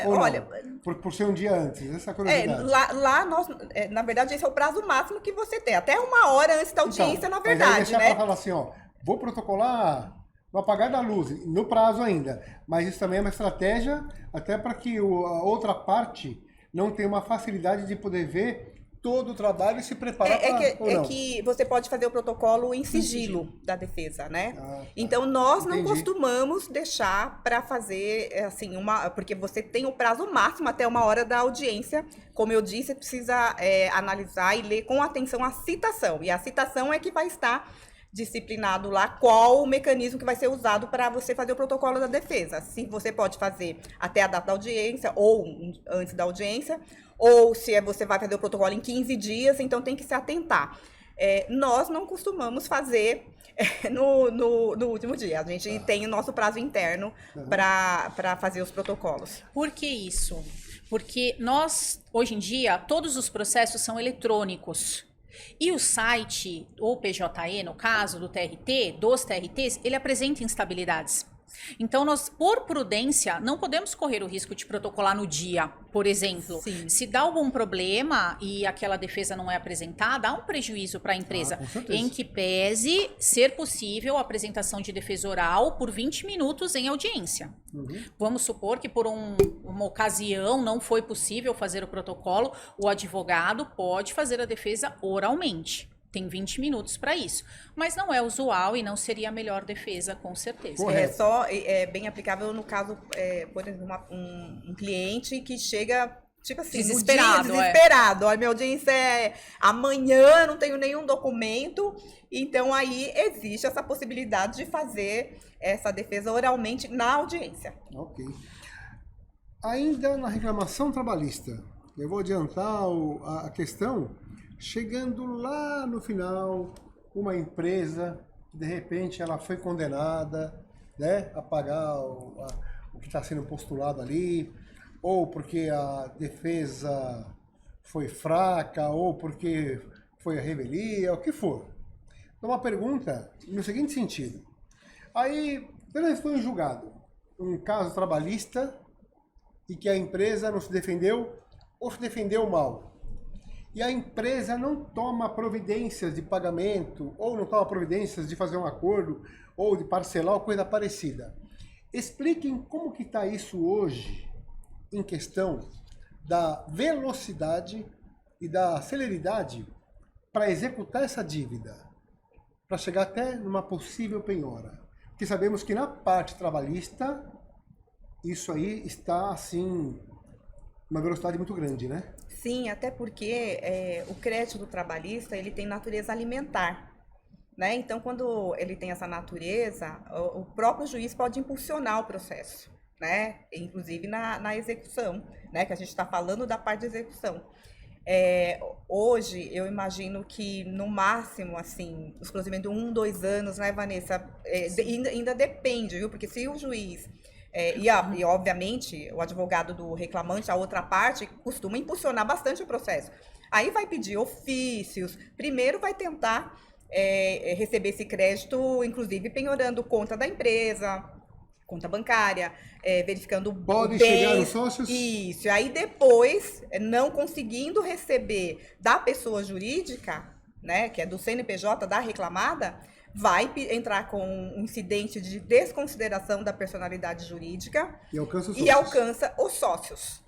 Olha... Por ser um dia antes, essa curiosidade. Lá nós, na verdade, esse é o prazo máximo que você tem. Até uma hora antes da audiência, então, na verdade, mas aí né? Para falar assim, ó, vou protocolar no apagar da luz, no prazo ainda. Mas isso também é uma estratégia até para que a outra parte não tenha uma facilidade de poder ver todo o trabalho e se preparar para... que você pode fazer o protocolo em sigilo da defesa, né? Tá. Então, nós não costumamos deixar para fazer, assim, porque você tem o prazo máximo até uma hora da audiência. Como eu disse, você precisa analisar e ler com atenção a citação. E a citação é que vai estar disciplinado lá qual o mecanismo que vai ser usado para você fazer o protocolo da defesa. Se você pode fazer até a data da audiência ou antes da audiência, ou se você vai fazer o protocolo em 15 dias, então tem que se atentar. Nós não costumamos fazer no último dia. A gente tem o nosso prazo interno para fazer os protocolos. Por que isso? Porque nós, hoje em dia, todos os processos são eletrônicos. E o site, ou PJE, no caso do TRT, dos TRTs, ele apresenta instabilidades. Então, nós, por prudência, não podemos correr o risco de protocolar no dia, por exemplo. Sim. Se dá algum problema e aquela defesa não é apresentada, há um prejuízo para a empresa, em que pese ser possível a apresentação de defesa oral por 20 minutos em audiência. Vamos supor que por uma ocasião não foi possível fazer o protocolo, o advogado pode fazer a defesa oralmente. Tem 20 minutos para isso. Mas não é usual e não seria a melhor defesa, com certeza. É bem aplicável no caso, por exemplo, um cliente que chega, tipo assim, desesperado. Olha, minha audiência é amanhã, não tenho nenhum documento. Então, aí existe essa possibilidade de fazer essa defesa oralmente na audiência. Ok. Ainda na reclamação trabalhista, eu vou adiantar a questão. Chegando lá no final, uma empresa, de repente ela foi condenada, né, a pagar o que está sendo postulado ali, ou porque a defesa foi fraca, ou porque foi a revelia, o que for. Então, uma pergunta no seguinte sentido. Aí, foi em julgado um caso trabalhista e que a empresa não se defendeu ou se defendeu mal. E a empresa não toma providências de pagamento, ou não toma providências de fazer um acordo, ou de parcelar, ou coisa parecida. Expliquem como que está isso hoje em questão da velocidade e da celeridade para executar essa dívida, para chegar até numa possível penhora. Porque sabemos que na parte trabalhista, isso aí está, assim, uma velocidade muito grande, né? Sim, até porque o crédito trabalhista ele tem natureza alimentar, né? Então, quando ele tem essa natureza, o próprio juiz pode impulsionar o processo, né? Inclusive na execução, né? Que a gente está falando da parte de execução. Hoje, eu imagino que no máximo, assim, os procedimentos de 1, 2 anos, né, Vanessa? Ainda depende, viu? Porque se o juiz e, obviamente, o advogado do reclamante, a outra parte, costuma impulsionar bastante o processo. Aí vai pedir ofícios, primeiro vai tentar receber esse crédito, inclusive penhorando conta da empresa, conta bancária, verificando Pode bens, chegar nos sócios? Isso. Aí depois, não conseguindo receber da pessoa jurídica, né, que é do CNPJ da reclamada, vai entrar com um incidente de desconsideração da personalidade jurídica e alcança os sócios.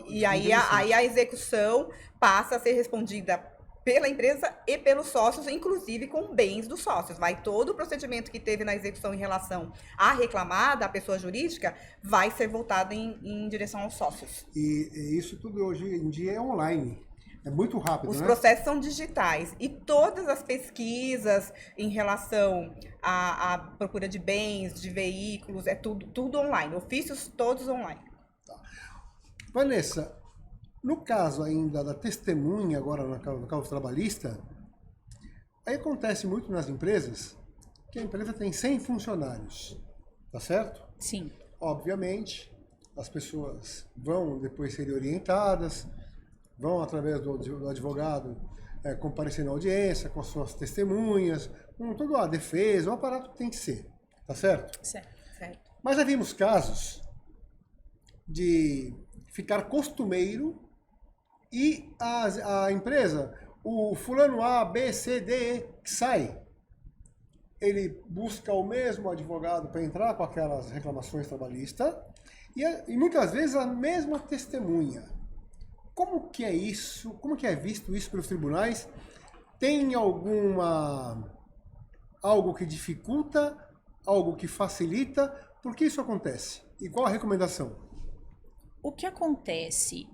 E aí a execução passa a ser respondida pela empresa e pelos sócios, inclusive com bens dos sócios. Vai todo o procedimento que teve na execução em relação à reclamada, à pessoa jurídica, vai ser voltado em direção aos sócios. E isso tudo hoje em dia é online. É muito rápido, Os né? processos são digitais e todas as pesquisas em relação à procura de bens, de veículos, é tudo online. Ofícios todos online. Tá. Vanessa, no caso ainda da testemunha, agora no caso trabalhista, aí acontece muito nas empresas que a empresa tem 100 funcionários, tá certo? Sim. Obviamente, as pessoas vão depois ser orientadas, vão através do advogado comparecer na audiência com as suas testemunhas, com toda a defesa, o aparato que tem que ser, tá certo? Certo. Mas já vimos casos de ficar costumeiro e a empresa, o fulano A, B, C, D, E, que sai, ele busca o mesmo advogado para entrar com aquelas reclamações trabalhistas e muitas vezes a mesma testemunha. Como que é isso? Como que é visto isso pelos tribunais? Tem algo que dificulta, algo que facilita? Por que isso acontece? E qual a recomendação? O que acontece?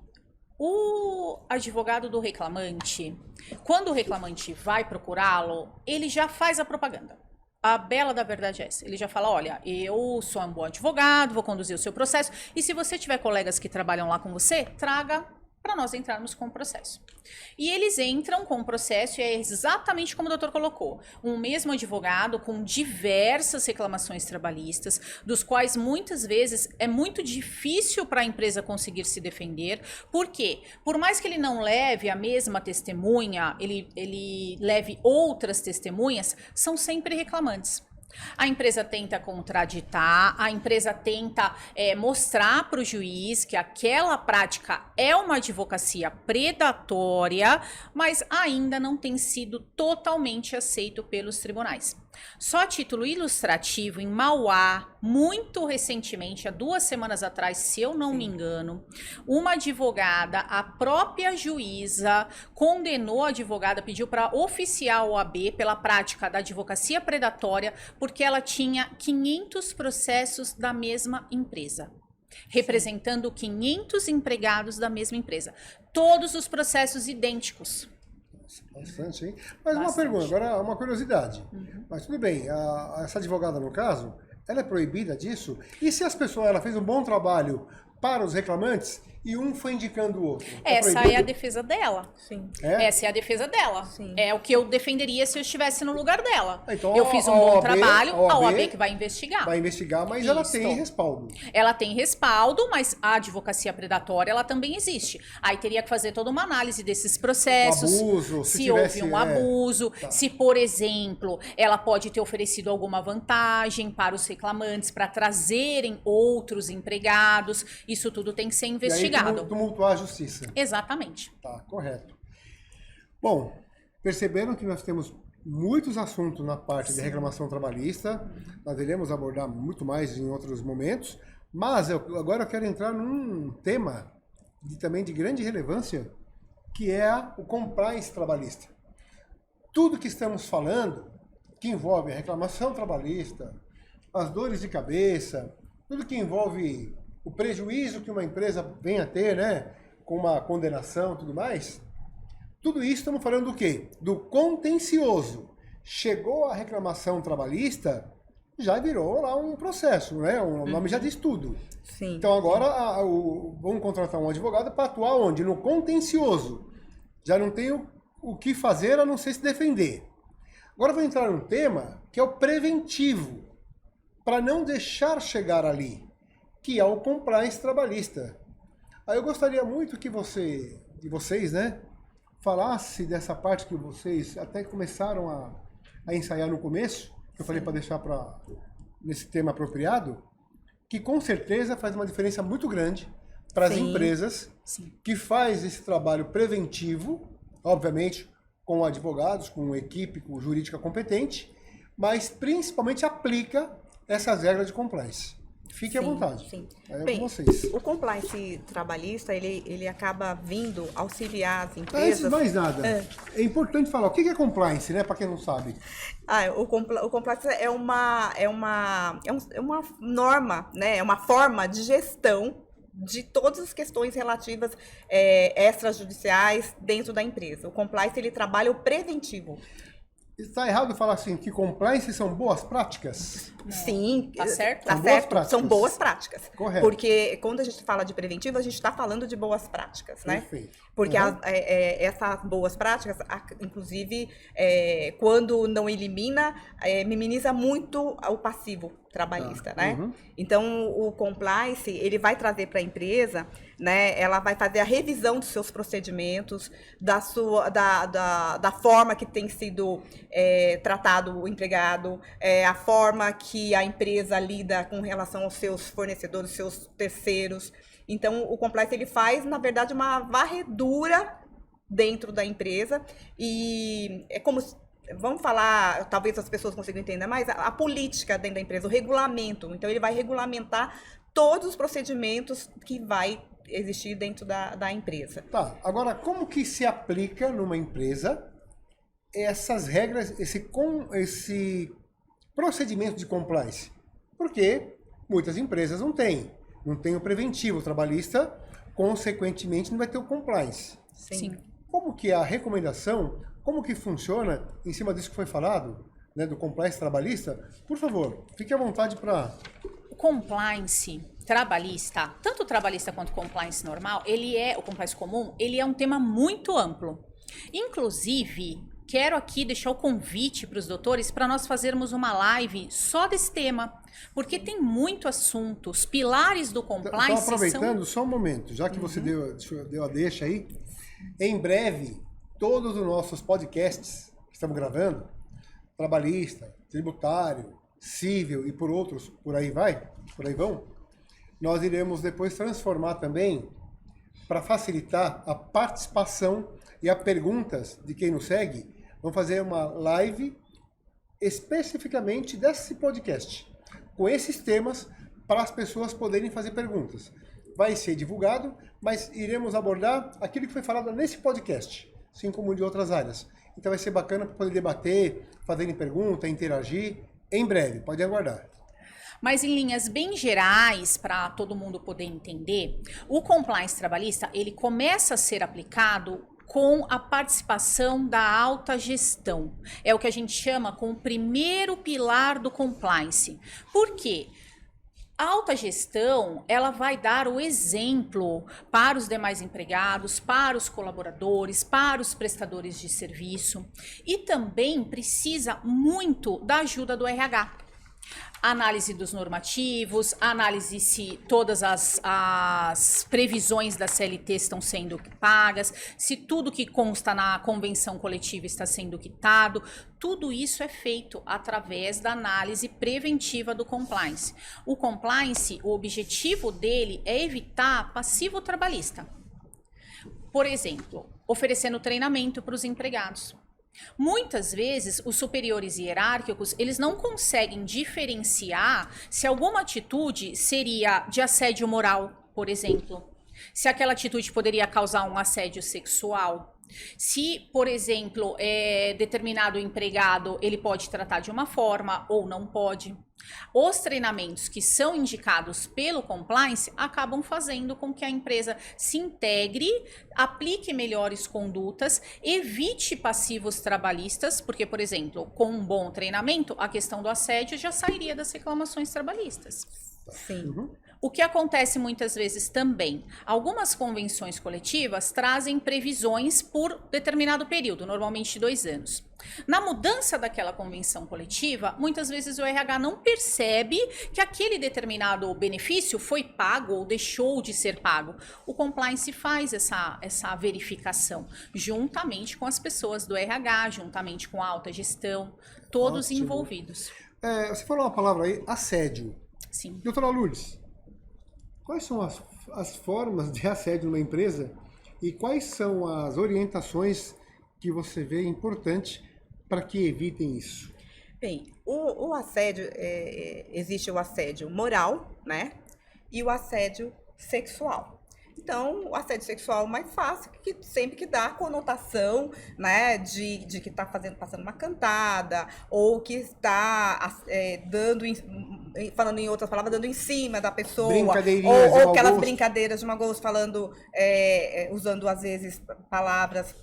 O advogado do reclamante, quando o reclamante vai procurá-lo, ele já faz a propaganda. A bela da verdade é essa. Ele já fala, olha, eu sou um bom advogado, vou conduzir o seu processo, e se você tiver colegas que trabalham lá com você, traga para nós entrarmos com o processo. E eles entram com o processo e é exatamente como o doutor colocou. Um mesmo advogado com diversas reclamações trabalhistas, dos quais muitas vezes é muito difícil para a empresa conseguir se defender. Por quê? Por mais que ele não leve a mesma testemunha, ele leve outras testemunhas, são sempre reclamantes. A empresa tenta contraditar, a empresa tenta mostrar para o juiz que aquela prática é uma advocacia predatória, mas ainda não tem sido totalmente aceito pelos tribunais. Só a título ilustrativo, em Mauá, muito recentemente, há 2 semanas atrás, se eu não me engano, uma advogada, a própria juíza, condenou a advogada, pediu para oficiar a OAB pela prática da advocacia predatória, porque ela tinha 500 processos da mesma empresa, representando 500 empregados da mesma empresa. Todos os processos idênticos. Bastante, hein? Mas Bastante. uma pergunta, agora uma curiosidade. Mas tudo bem, essa advogada, no caso, ela é proibida disso? E se as pessoas, ela fez um bom trabalho para os reclamantes e um foi indicando o outro? Essa é a defesa dela. Sim. Essa é a defesa dela. Sim. É o que eu defenderia se eu estivesse no lugar dela. Então, eu fiz um a bom OAB, trabalho, a OAB OAB que vai investigar. Vai investigar, mas ela Isso. tem respaldo. Ela tem respaldo, mas a advocacia predatória, ela também existe. Aí teria que fazer toda uma análise desses processos. O abuso, se se tivesse, houve um abuso, tá. se, por exemplo, ela pode ter oferecido alguma vantagem para os reclamantes para trazerem outros empregados. Isso tudo tem que ser investigado. E aí tumultuar a justiça. Exatamente. Tá, correto. Bom, perceberam que nós temos muitos assuntos na parte de reclamação trabalhista, nós iremos abordar muito mais em outros momentos, mas agora eu quero entrar num tema também de grande relevância, que é o compliance trabalhista. Tudo que estamos falando, que envolve a reclamação trabalhista, as dores de cabeça, tudo que envolve o prejuízo que uma empresa vem a ter, né, com uma condenação e tudo mais, tudo isso estamos falando do quê? Do contencioso. Chegou a reclamação trabalhista, já virou lá um processo, né? O nome já diz tudo. Sim. Então agora vamos contratar um advogado para atuar onde? No contencioso. Já não tem o que fazer a não ser se defender. Agora vou entrar num tema que é o preventivo, para não deixar chegar ali, que é o compliance trabalhista. Aí eu gostaria muito que vocês, né, falasse dessa parte que vocês até começaram a ensaiar no começo, que eu falei para deixar nesse tema apropriado, que com certeza faz uma diferença muito grande para as empresas que faz esse trabalho preventivo, obviamente com advogados, com equipe com jurídica competente, mas principalmente aplica essas regras de compliance. Fique à vontade. Sim. Bem, com vocês. O compliance trabalhista, ele acaba vindo auxiliar as empresas... Antes de mais nada, é importante falar o que é compliance, né, para quem não sabe. O compliance é uma norma, né, é uma forma de gestão de todas as questões relativas extrajudiciais dentro da empresa. O compliance, ele trabalha o preventivo. Está errado falar assim, que compliance são boas práticas? Não. Sim. Tá certo? Tá são certo. Boas práticas. São boas práticas. Correto. Porque quando a gente fala de preventivo, a gente está falando de boas práticas, né? Perfeito. Porque essas boas práticas, inclusive, quando não elimina, minimiza muito o passivo trabalhista, né? Então, o compliance, ele vai trazer para a empresa, né? Ela vai fazer a revisão dos seus procedimentos, da forma que tem sido tratado o empregado, a forma que a empresa lida com relação aos seus fornecedores, seus terceiros. Então, o compliance, ele faz, na verdade, uma varredura dentro da empresa e é como... Vamos falar, talvez as pessoas consigam entender mais, a política dentro da empresa, o regulamento. Então, ele vai regulamentar todos os procedimentos que vai existir dentro da empresa. Tá, agora, como que se aplica numa empresa essas regras, esse procedimento de compliance? Porque muitas empresas não têm o preventivo trabalhista, consequentemente não vai ter o compliance. Sim. Como que é a recomendação, como que funciona em cima disso que foi falado, né, do compliance trabalhista? Por favor, fique à vontade para... O compliance trabalhista, tanto o trabalhista quanto o compliance normal, o compliance comum, ele é um tema muito amplo. Inclusive, quero aqui deixar o convite para os doutores para nós fazermos uma live só desse tema, porque tem muito assunto, os pilares do compliance. Então, aproveitando só um momento, já que você deu a deixa aí, em breve, todos os nossos podcasts que estamos gravando, trabalhista, tributário, civil e por aí vão, nós iremos depois transformar também, para facilitar a participação e as perguntas de quem nos segue, vamos fazer uma live especificamente desse podcast, com esses temas, para as pessoas poderem fazer perguntas. Vai ser divulgado, mas iremos abordar aquilo que foi falado nesse podcast, assim como de outras áreas. Então vai ser bacana para poder debater, fazerem pergunta, interagir, em breve, pode aguardar. Mas em linhas bem gerais, para todo mundo poder entender, o compliance trabalhista, ele começa a ser aplicado com a participação da alta gestão. É o que a gente chama com o primeiro pilar do compliance. Por quê? A alta gestão, ela vai dar o exemplo para os demais empregados, para os colaboradores, para os prestadores de serviço e também precisa muito da ajuda do RH. Análise dos normativos, análise se todas as previsões da CLT estão sendo pagas, se tudo que consta na convenção coletiva está sendo quitado. Tudo isso é feito através da análise preventiva do compliance. O compliance, o objetivo dele é evitar passivo trabalhista. Por exemplo, oferecendo treinamento para os empregados. Muitas vezes, os superiores hierárquicos, eles não conseguem diferenciar se alguma atitude seria de assédio moral, por exemplo. Se aquela atitude poderia causar um assédio sexual. Se, por exemplo, determinado empregado, ele pode tratar de uma forma ou não pode. Os treinamentos que são indicados pelo compliance acabam fazendo com que a empresa se integre, aplique melhores condutas, evite passivos trabalhistas, porque, por exemplo, com um bom treinamento, a questão do assédio já sairia das reclamações trabalhistas. Sim. Uhum. O que acontece muitas vezes também, algumas convenções coletivas trazem previsões por determinado período, normalmente 2 anos. Na mudança daquela convenção coletiva, muitas vezes o RH não percebe que aquele determinado benefício foi pago ou deixou de ser pago. O compliance faz essa verificação, juntamente com as pessoas do RH, juntamente com a alta gestão, todos Ótimo. envolvidos. Você falou uma palavra aí, assédio. Sim. Doutora Lourdes, quais são as formas de assédio numa empresa e quais são as orientações que você vê importantes para que evitem isso? Bem, o assédio, existe o assédio moral, né? E o assédio sexual. Então, o assédio sexual mais fácil, que sempre que dá a conotação, né, de que está passando uma cantada, ou que está falando em outras palavras, dando em cima da pessoa, Brincadeirinhas de ou mau aquelas gosto. brincadeiras de mau gosto, falando, usando às vezes palavras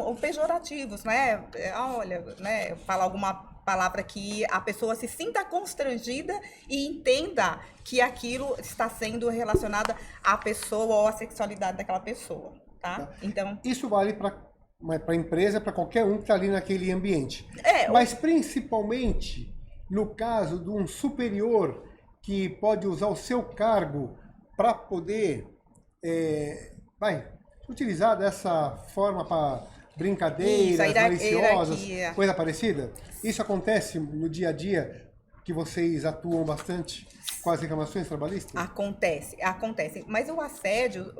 ou pejorativos, né? Olha, né, falar alguma palavra que a pessoa se sinta constrangida e entenda que aquilo está sendo relacionado à pessoa ou à sexualidade daquela pessoa, tá? Então, isso vale para a empresa, para qualquer um que está ali naquele ambiente. Mas principalmente no caso de um superior que pode usar o seu cargo para poder utilizar dessa forma para brincadeiras maliciosas, coisa parecida. Isso acontece no dia a dia, que vocês atuam bastante com as reclamações trabalhistas? Acontece. Mas o assédio,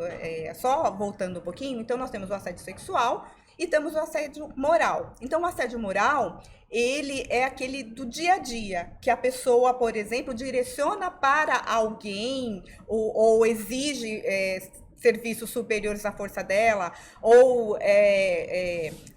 só voltando um pouquinho, então nós temos o assédio sexual e temos o assédio moral. Então o assédio moral, ele é aquele do dia a dia, que a pessoa, por exemplo, direciona para alguém ou exige serviços superiores à força dela, ou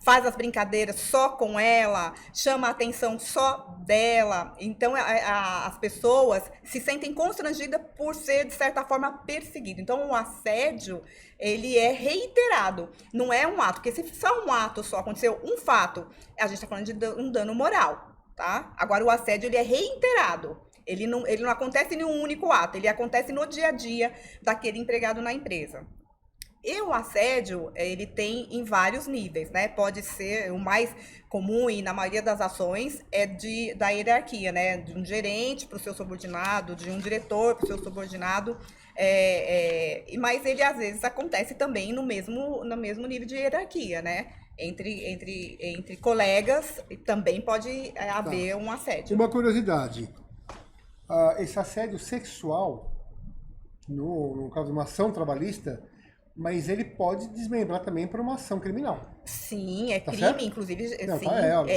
faz as brincadeiras só com ela, chama a atenção só dela. Então, as pessoas se sentem constrangidas por ser, de certa forma, perseguido. Então, o assédio, ele é reiterado, não é um ato, porque se só um ato só aconteceu, um fato, a gente está falando de um dano moral, tá? Agora, o assédio, ele é reiterado. Ele não acontece em um único ato, ele acontece no dia a dia daquele empregado na empresa. E o assédio, ele tem em vários níveis, né? Pode ser o mais comum e na maioria das ações da hierarquia, né? De um gerente para o seu subordinado, de um diretor para o seu subordinado. Mas ele às vezes acontece também no mesmo nível de hierarquia, né? Entre colegas também pode haver um assédio. Uma curiosidade. Esse assédio sexual, no caso de uma ação trabalhista, mas ele pode desmembrar também para uma ação criminal. Sim, é tá crime, certo? inclusive. Não, sim,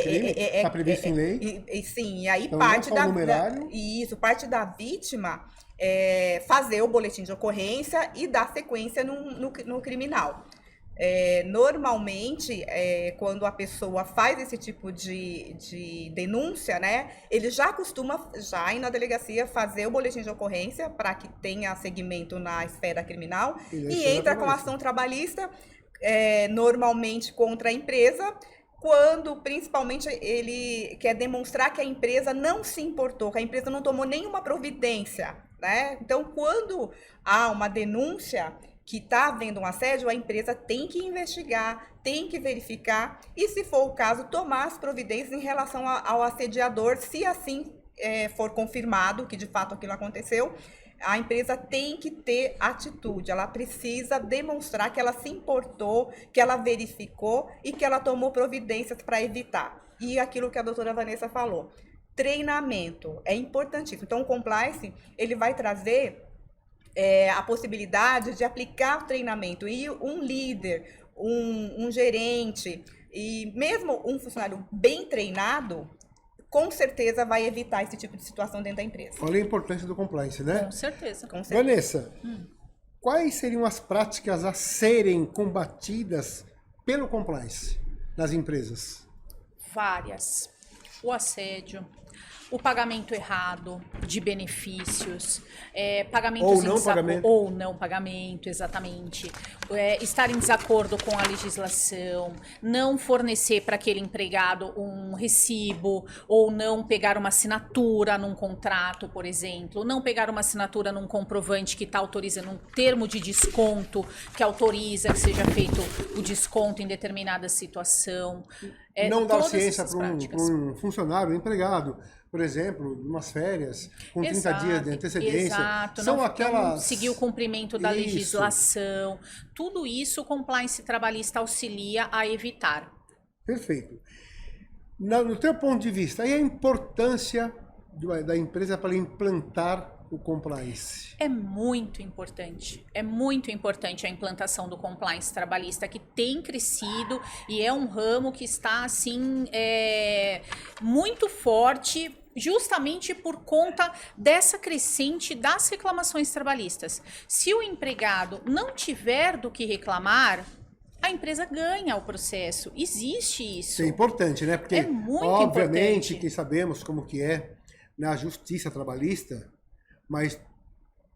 crime está previsto em lei. Sim, e aí então, parte parte da vítima fazer o boletim de ocorrência e dar sequência no criminal. Normalmente, quando a pessoa faz esse tipo de denúncia, né, ele já costuma, ir na delegacia, fazer o boletim de ocorrência para que tenha segmento na esfera criminal e entra com a ação trabalhista, normalmente contra a empresa, quando principalmente ele quer demonstrar que a empresa não se importou, que a empresa não tomou nenhuma providência, né? Então, quando há uma denúncia que está havendo um assédio, a empresa tem que investigar, tem que verificar e, se for o caso, tomar as providências em relação ao assediador, se assim for confirmado que de fato aquilo aconteceu. A empresa tem que ter atitude, ela precisa demonstrar que ela se importou, que ela verificou e que ela tomou providências para evitar. E aquilo que a doutora Vanessa falou, treinamento é importantíssimo. Então, o compliance, ele vai trazer a possibilidade de aplicar o treinamento e um líder, um gerente, E mesmo um funcionário bem treinado, com certeza vai evitar esse tipo de situação dentro da empresa. Falei a importância do compliance, né? Com certeza. Com certeza. Vanessa, quais seriam as práticas a serem combatidas pelo compliance nas empresas? Várias. O assédio, o pagamento errado de benefícios, pagamentos ou não pagamento, exatamente. Estar em desacordo com a legislação, não fornecer para aquele empregado um recibo, ou não pegar uma assinatura num contrato, por exemplo, não pegar uma assinatura num comprovante que está autorizando um termo de desconto que autoriza que seja feito o desconto em determinada situação. Não dar ciência para um funcionário, um empregado, por exemplo, umas férias, com 30 dias de antecedência. Exato, São não aquelas... seguir o cumprimento da legislação. Tudo isso o compliance trabalhista auxilia a evitar. Perfeito. No teu ponto de vista, e a importância da empresa para implantar o compliance? É muito importante a implantação do compliance trabalhista, que tem crescido e é um ramo que está assim muito forte, justamente por conta dessa crescente das reclamações trabalhistas. Se o empregado não tiver do que reclamar, a empresa ganha o processo. Existe isso. Isso é importante, né? Porque, é muito obviamente, importante. que sabemos como que é na justiça trabalhista, mas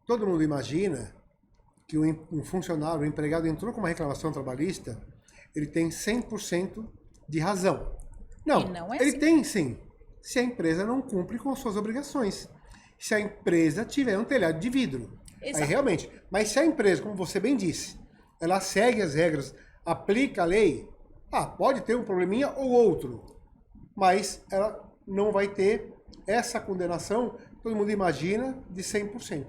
todo mundo imagina que um funcionário, um empregado entrou com uma reclamação trabalhista, ele tem 100% de razão. Não, ele tem sim, se a empresa não cumpre com suas obrigações. Se a empresa tiver um telhado de vidro. Exato. Aí realmente, mas se a empresa, como você bem disse, ela segue as regras, aplica a lei, pode ter um probleminha ou outro, mas ela não vai ter essa condenação, todo mundo imagina, de 100%.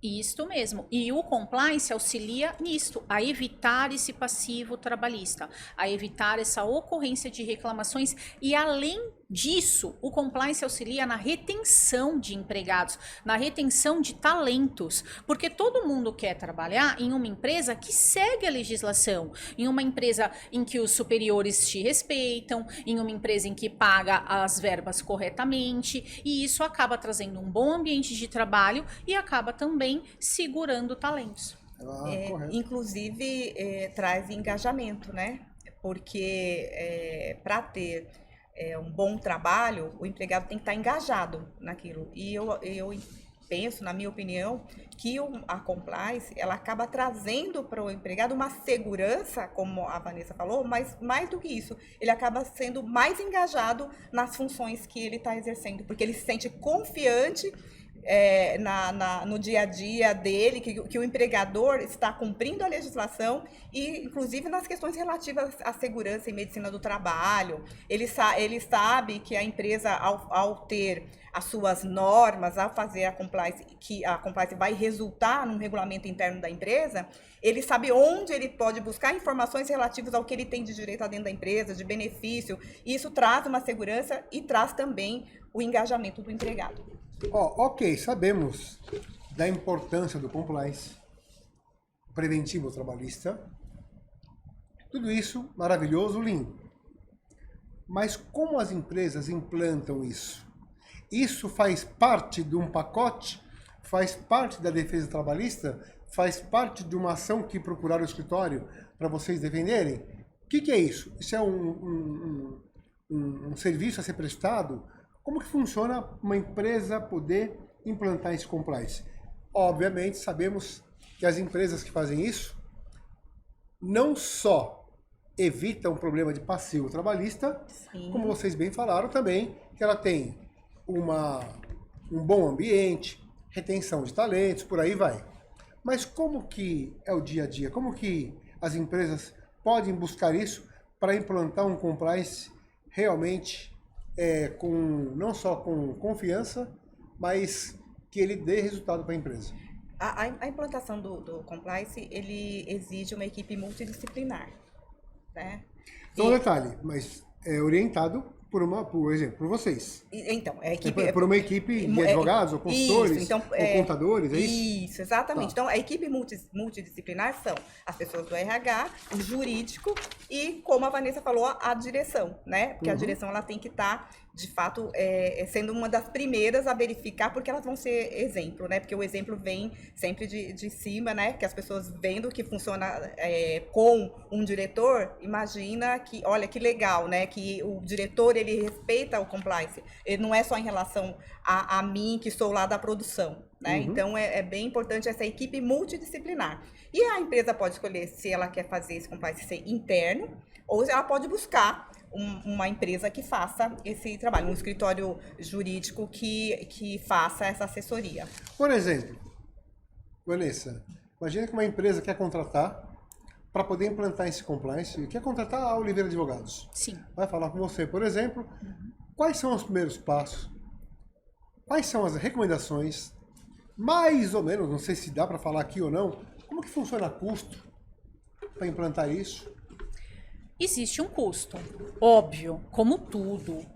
Isto mesmo. E o compliance auxilia nisto, a evitar esse passivo trabalhista, a evitar essa ocorrência de reclamações e, além disso, o compliance auxilia na retenção de empregados, na retenção de talentos, porque todo mundo quer trabalhar em uma empresa que segue a legislação, em uma empresa em que os superiores te respeitam, em uma empresa em que paga as verbas corretamente, e isso acaba trazendo um bom ambiente de trabalho e acaba também segurando talentos. Inclusive, traz engajamento, né? Porque para ter um bom trabalho, o empregado tem que estar engajado naquilo. E eu penso, na minha opinião, que a compliance, ela acaba trazendo para o empregado uma segurança, como a Vanessa falou, mas mais do que isso, ele acaba sendo mais engajado nas funções que ele está exercendo, porque ele se sente confiante no dia a dia dele, que o empregador está cumprindo a legislação e, inclusive, nas questões relativas à segurança e medicina do trabalho. Ele sabe que a empresa, ao ter as suas normas, ao fazer a compliance, que a compliance vai resultar num regulamento interno da empresa, ele sabe onde ele pode buscar informações relativas ao que ele tem de direito dentro da empresa, de benefício, e isso traz uma segurança e traz também o engajamento do empregado. Ok, sabemos da importância do compliance preventivo trabalhista. Tudo isso maravilhoso, lindo. Mas como as empresas implantam isso? Isso faz parte de um pacote? Faz parte da defesa trabalhista? Faz parte de uma ação que procuraram o escritório para vocês defenderem? O que é isso? Isso é um serviço a ser prestado? Como que funciona uma empresa poder implantar esse compliance? Obviamente, sabemos que as empresas que fazem isso não só evitam o problema de passivo trabalhista, sim, como vocês bem falaram também, que ela tem um bom ambiente, retenção de talentos, por aí vai. Mas como que é o dia a dia? Como que as empresas podem buscar isso para implantar um compliance realmente não só com confiança, mas que ele dê resultado para a empresa? A implantação do compliance, ele exige uma equipe multidisciplinar, né? Então, detalhe, mas é orientado por exemplo, por vocês. Então, a equipe... Por uma equipe de advogados, ou consultores, então, ou contadores, é isso? Isso, exatamente. Tá. Então, a equipe multidisciplinar são as pessoas do RH, o jurídico e, como a Vanessa falou, a direção, né? Porque a direção ela tem que estar, de fato, sendo uma das primeiras a verificar, porque elas vão ser exemplo, né? Porque o exemplo vem sempre de cima, né? Que as pessoas vendo que funciona com um diretor, imagina que, olha, que legal, né? Que o diretor, ele respeita o compliance. Ele não é só em relação a mim, que sou lá da produção, né? Então, é bem importante essa equipe multidisciplinar. E a empresa pode escolher se ela quer fazer esse compliance ser interno, ou se ela pode buscar uma empresa que faça esse trabalho, um escritório jurídico que faça essa assessoria. Por exemplo, Vanessa, imagina que uma empresa quer contratar para poder implantar esse compliance, quer contratar a Oliveira Advogados. Sim. Vai falar com você, por exemplo, quais são os primeiros passos, quais são as recomendações, mais ou menos, não sei se dá para falar aqui ou não, como que funciona custo para implantar isso? Existe um custo, óbvio, como tudo,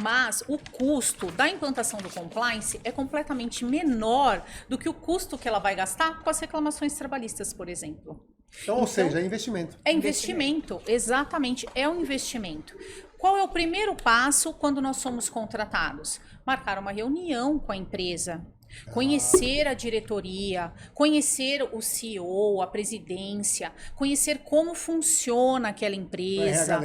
mas o custo da implantação do compliance é completamente menor do que o custo que ela vai gastar com as reclamações trabalhistas, por exemplo. Então, ou seja, é investimento. É investimento, exatamente, é um investimento. Qual é o primeiro passo quando nós somos contratados? Marcar uma reunião com a empresa. Conhecer a diretoria, conhecer o CEO, a presidência, conhecer como funciona aquela empresa,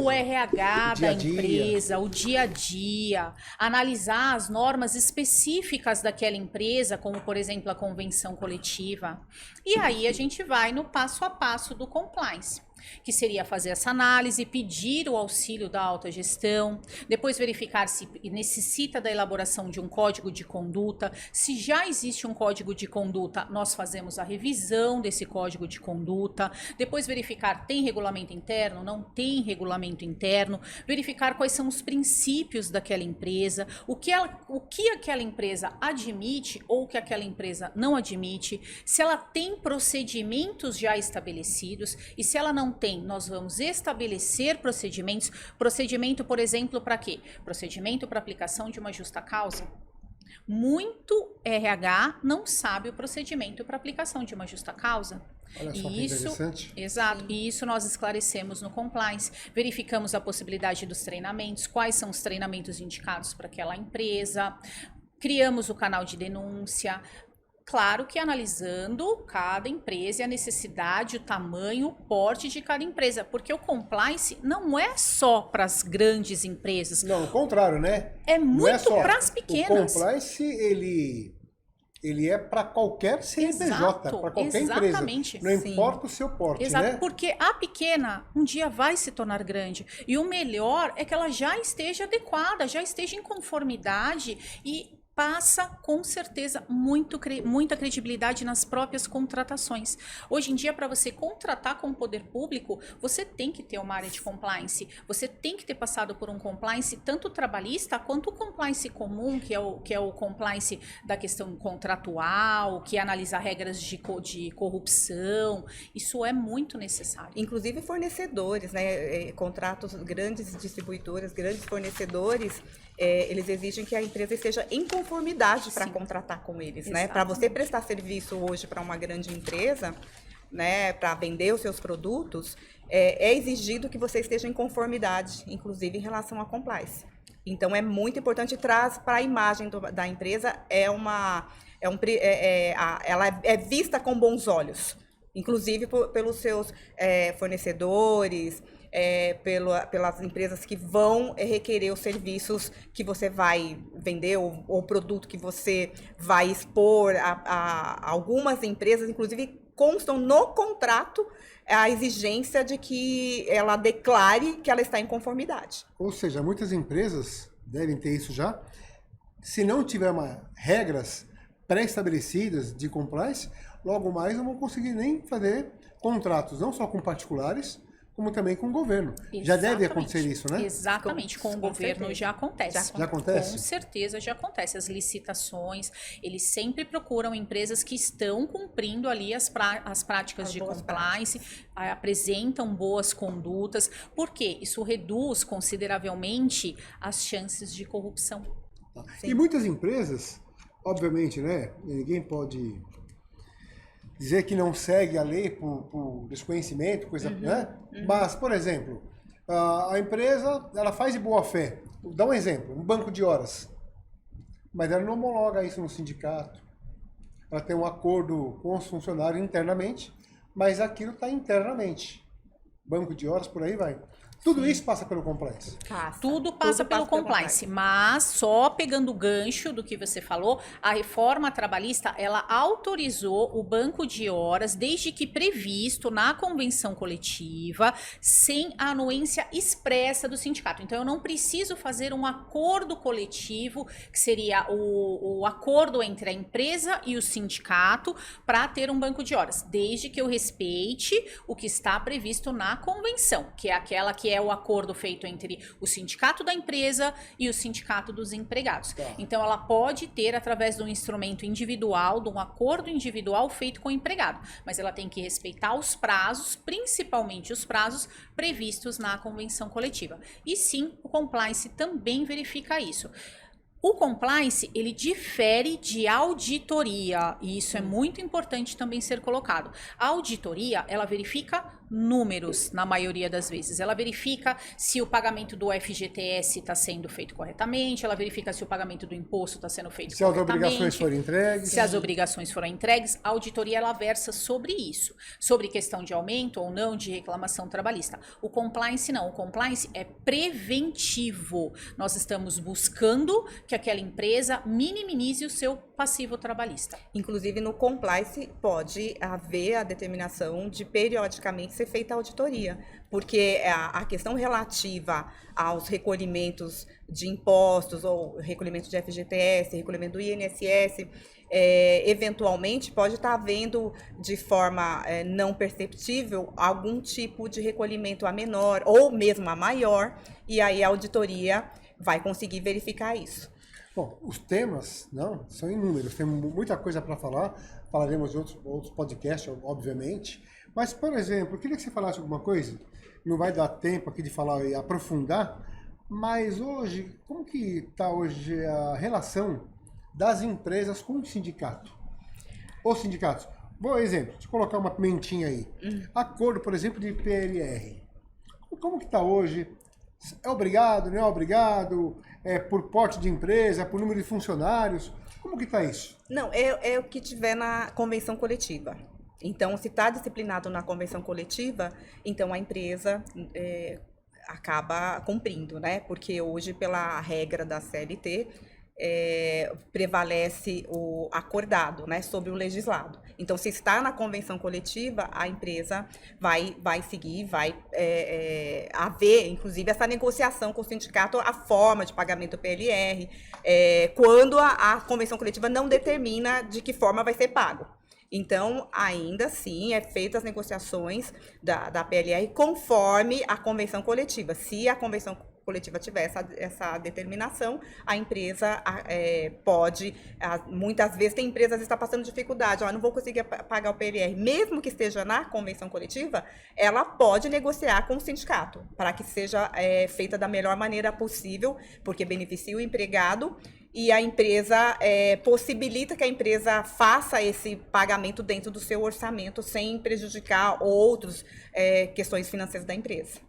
o RH da empresa, o dia a dia, analisar as normas específicas daquela empresa, como por exemplo a convenção coletiva. E aí a gente vai no passo a passo do compliance, que seria fazer essa análise, pedir o auxílio da autogestão, depois verificar se necessita da elaboração de um código de conduta. Se já existe um código de conduta, nós fazemos a revisão desse código de conduta, depois verificar tem regulamento interno, não tem regulamento interno, verificar quais são os princípios daquela empresa, o que aquela empresa admite ou o que aquela empresa não admite, se ela tem procedimentos já estabelecidos e se ela não tem, nós vamos estabelecer procedimentos. Procedimento, por exemplo, para quê? Procedimento para aplicação de uma justa causa. Muito RH não sabe o procedimento para aplicação de uma justa causa. Olha só e isso, interessante. exato, e isso nós esclarecemos no compliance, verificamos a possibilidade dos treinamentos, quais são os treinamentos indicados para aquela empresa, criamos o canal de denúncia. Claro que analisando cada empresa e a necessidade, o tamanho, o porte de cada empresa, porque o compliance não é só para as grandes empresas. Não, o contrário, né? É muito para as pequenas. O compliance, ele é para qualquer CNPJ, para qualquer exatamente, empresa. Não importa o seu porte, exato, né? Porque a pequena um dia vai se tornar grande. E o melhor é que ela já esteja adequada, já esteja em conformidade e passa, com certeza, muita credibilidade nas próprias contratações. Hoje em dia, para você contratar com o poder público, você tem que ter uma área de compliance, você tem que ter passado por um compliance, tanto trabalhista, quanto o compliance comum, que é o compliance da questão contratual, que analisa regras de corrupção. Isso é muito necessário. Inclusive fornecedores, né? Contratos, grandes distribuidoras, grandes fornecedores, eles exigem que a empresa esteja em conformidade para contratar com eles, né? Para você prestar serviço hoje para uma grande empresa, né? Para vender os seus produtos, é exigido que você esteja em conformidade, inclusive em relação à compliance. Então é muito importante, traz para a imagem da empresa, ela é vista com bons olhos, inclusive pelos seus fornecedores, pelas empresas que vão requerer os serviços que você vai vender ou o produto que você vai expor. Algumas empresas, inclusive, constam no contrato a exigência de que ela declare que ela está em conformidade. Ou seja, muitas empresas devem ter isso já. Se não tiver regras pré-estabelecidas de compliance, logo mais não vão conseguir nem fazer contratos, não só com particulares, como também com o governo. Já deve acontecer isso, né? Exatamente, com o governo certeza. já acontece. Já acontece? Com certeza já acontece. As licitações, eles sempre procuram empresas que estão cumprindo ali as práticas de compliance, apresentam boas condutas, porque isso reduz consideravelmente as chances de corrupção. E muitas empresas, obviamente, né? Ninguém pode dizer que não segue a lei por desconhecimento, coisa, né? Mas, por exemplo, a empresa, ela faz de boa fé. Dá um exemplo, um banco de horas. Mas ela não homologa isso no sindicato. Ela tem um acordo com os funcionários internamente, mas aquilo está internamente. Banco de horas, por aí vai. Tudo isso passa pelo compliance. Tudo passa pelo compliance, mas só pegando o gancho do que você falou, a reforma trabalhista, ela autorizou o banco de horas, desde que previsto na convenção coletiva, sem a anuência expressa do sindicato. Então, eu não preciso fazer um acordo coletivo, que seria o acordo entre a empresa e o sindicato, para ter um banco de horas, desde que eu respeite o que está previsto na convenção, que é aquela que é o acordo feito entre o sindicato da empresa e o sindicato dos empregados. Então, ela pode ter, através de um instrumento individual, de um acordo individual feito com o empregado, mas ela tem que respeitar os prazos, principalmente os prazos previstos na convenção coletiva. E sim, o compliance também verifica isso. O compliance, ele difere de auditoria, e isso é muito importante também ser colocado. A auditoria, ela verifica números, na maioria das vezes. Ela verifica se o pagamento do FGTS está sendo feito corretamente, ela verifica se o pagamento do imposto está sendo feito corretamente. Se as obrigações forem entregues. Se as obrigações foram entregues, a auditoria, ela versa sobre isso. Sobre questão de aumento ou não de reclamação trabalhista. O compliance não. O compliance é preventivo. Nós estamos buscando que aquela empresa minimize o seu passivo trabalhista. Inclusive, no compliance pode haver a determinação de periodicamente ser feita a auditoria, porque a questão relativa aos recolhimentos de impostos ou recolhimento de FGTS, recolhimento do INSS, eventualmente pode estar havendo de forma não perceptível algum tipo de recolhimento a menor ou mesmo a maior, e aí a auditoria vai conseguir verificar isso. Bom, os temas são inúmeros, tem muita coisa para falar, falaremos de outros podcasts, obviamente, mas, por exemplo, eu queria que você falasse alguma coisa, não vai dar tempo aqui de falar e aprofundar, mas hoje, como que está hoje a relação das empresas com o sindicato? Os sindicatos. Bom exemplo, deixa eu colocar uma pimentinha aí. Acordo, por exemplo, de PLR. Como que está hoje? É obrigado, não é obrigado? É por porte de empresa, por número de funcionários? Como que está isso? Não, é o que tiver na convenção coletiva. Então, se está disciplinado na convenção coletiva, então a empresa acaba cumprindo, né? Porque hoje, pela regra da CLT, prevalece o acordado, né, sobre o legislado. Então, se está na convenção coletiva, a empresa vai seguir, vai haver, inclusive, essa negociação com o sindicato, a forma de pagamento do PLR, quando a convenção coletiva não determina de que forma vai ser pago. Então, ainda assim, feitas as negociações da PLR conforme a convenção coletiva. Se a convenção coletiva tiver essa determinação, a empresa pode, muitas vezes tem empresas que estão passando dificuldade, não vou conseguir pagar o PLR, mesmo que esteja na convenção coletiva, ela pode negociar com o sindicato, para que seja feita da melhor maneira possível, porque beneficia o empregado, e a empresa possibilita que a empresa faça esse pagamento dentro do seu orçamento, sem prejudicar outras questões financeiras da empresa.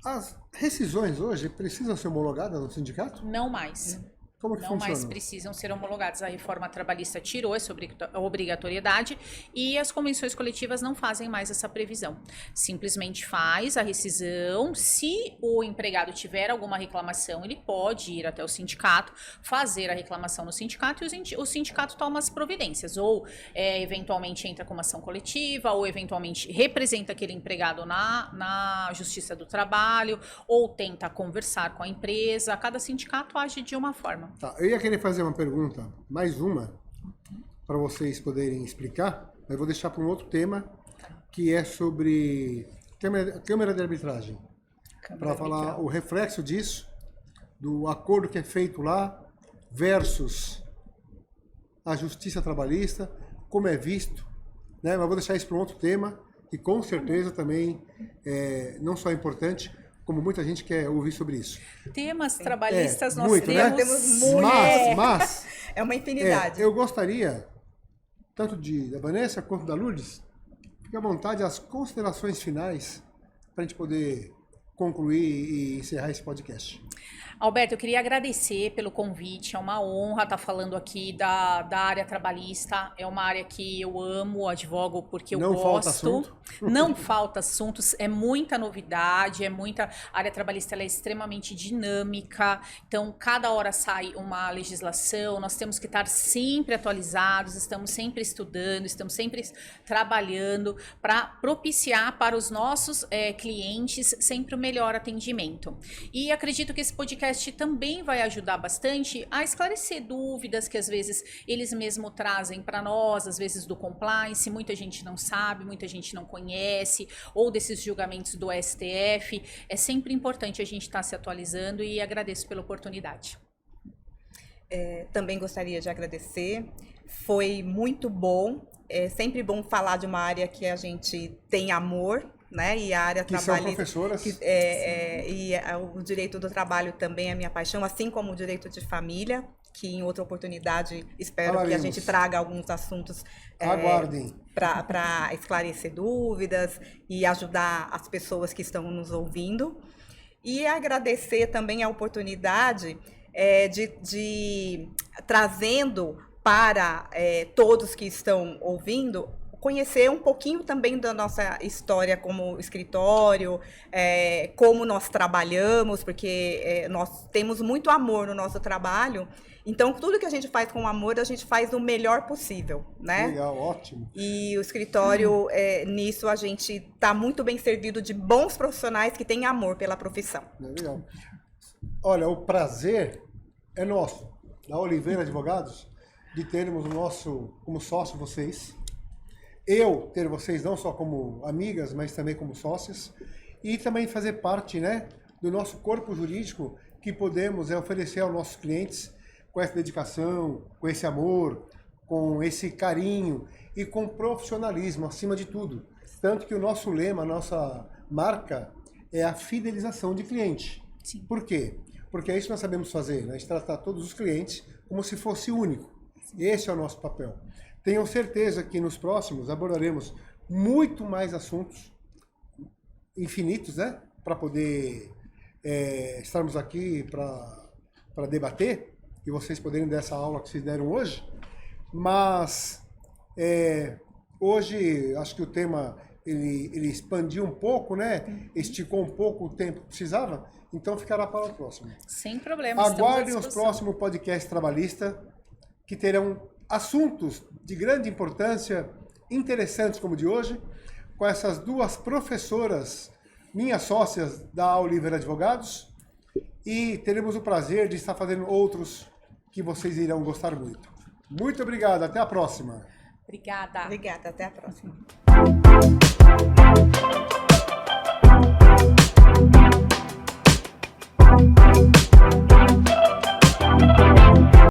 As rescisões hoje precisam ser homologadas no sindicato? Não mais. Como que funciona? Não mais precisam ser homologados. A reforma trabalhista tirou essa obrigatoriedade e as convenções coletivas não fazem mais essa previsão. Simplesmente faz a rescisão. Se o empregado tiver alguma reclamação, ele pode ir até o sindicato, fazer a reclamação no sindicato e o sindicato toma as providências. Ou eventualmente entra com uma ação coletiva, ou eventualmente representa aquele empregado na Justiça do Trabalho, ou tenta conversar com a empresa. Cada sindicato age de uma forma. Tá, eu ia querer fazer uma pergunta, mais uma, para vocês poderem explicar, mas vou deixar para um outro tema, que é sobre Câmara de Arbitragem, para falar o reflexo disso, do acordo que é feito lá, versus a justiça trabalhista, como é visto, né? Mas vou deixar isso para um outro tema, que com certeza também não só é importante, como muita gente quer ouvir sobre isso. Temas trabalhistas nós muito, temos. né? Temos muito. Mas É uma infinidade. eu gostaria, tanto da Vanessa quanto da Lourdes, fique à vontade as considerações finais para a gente poder concluir e encerrar esse podcast. Alberto, eu queria agradecer pelo convite, é uma honra estar falando aqui da área trabalhista, é uma área que eu amo, advogo porque eu gosto. Falta assunto. Não falta assuntos, é muita novidade, a área trabalhista ela é extremamente dinâmica, então cada hora sai uma legislação, nós temos que estar sempre atualizados, estamos sempre estudando, estamos sempre trabalhando para propiciar para os nossos clientes sempre o melhor atendimento. E acredito que esse podcast também vai ajudar bastante a esclarecer dúvidas que às vezes eles mesmos trazem para nós, às vezes do compliance, muita gente não sabe, muita gente não conhece, ou desses julgamentos do STF. É sempre importante a gente estar se atualizando e agradeço pela oportunidade. Também gostaria de agradecer, foi muito bom, é sempre bom falar de uma área que a gente tem amor, né? E a área trabalhista, são professoras. O direito do trabalho também é minha paixão, assim como o direito de família, que em outra oportunidade espero que a gente traga alguns assuntos para esclarecer dúvidas e ajudar as pessoas que estão nos ouvindo. E agradecer também a oportunidade de trazendo para todos que estão ouvindo, conhecer um pouquinho também da nossa história como escritório, como nós trabalhamos, porque nós temos muito amor no nosso trabalho, então tudo que a gente faz com amor, a gente faz o melhor possível, né? Legal, ótimo. E o escritório, nisso, a gente está muito bem servido de bons profissionais que têm amor pela profissão. Legal. Olha, o prazer é nosso, da Oliveira Advogados, de termos como sócio vocês. Eu ter vocês não só como amigas, mas também como sócias, e também fazer parte, né, do nosso corpo jurídico que podemos oferecer aos nossos clientes com essa dedicação, com esse amor, com esse carinho e com profissionalismo, acima de tudo. Tanto que o nosso lema, a nossa marca é a fidelização de cliente. Sim. Por quê? Porque é isso que nós sabemos fazer, né? A gente tratar todos os clientes como se fosse único. Esse é o nosso papel. Tenham certeza que nos próximos abordaremos muito mais assuntos infinitos, né? Para poder estarmos aqui para debater e vocês poderem dar essa aula que vocês deram hoje. Mas hoje acho que o tema ele expandiu um pouco, né? Esticou um pouco o tempo que precisava, então ficará para o próximo. Sem problema. Aguardem os próximos podcasts trabalhistas que terão assuntos de grande importância, interessantes como o de hoje, com essas duas professoras, minhas sócias da Oliveira Advogados, e teremos o prazer de estar fazendo outros que vocês irão gostar muito. Muito obrigado, até a próxima. Obrigada. Obrigada, até a próxima.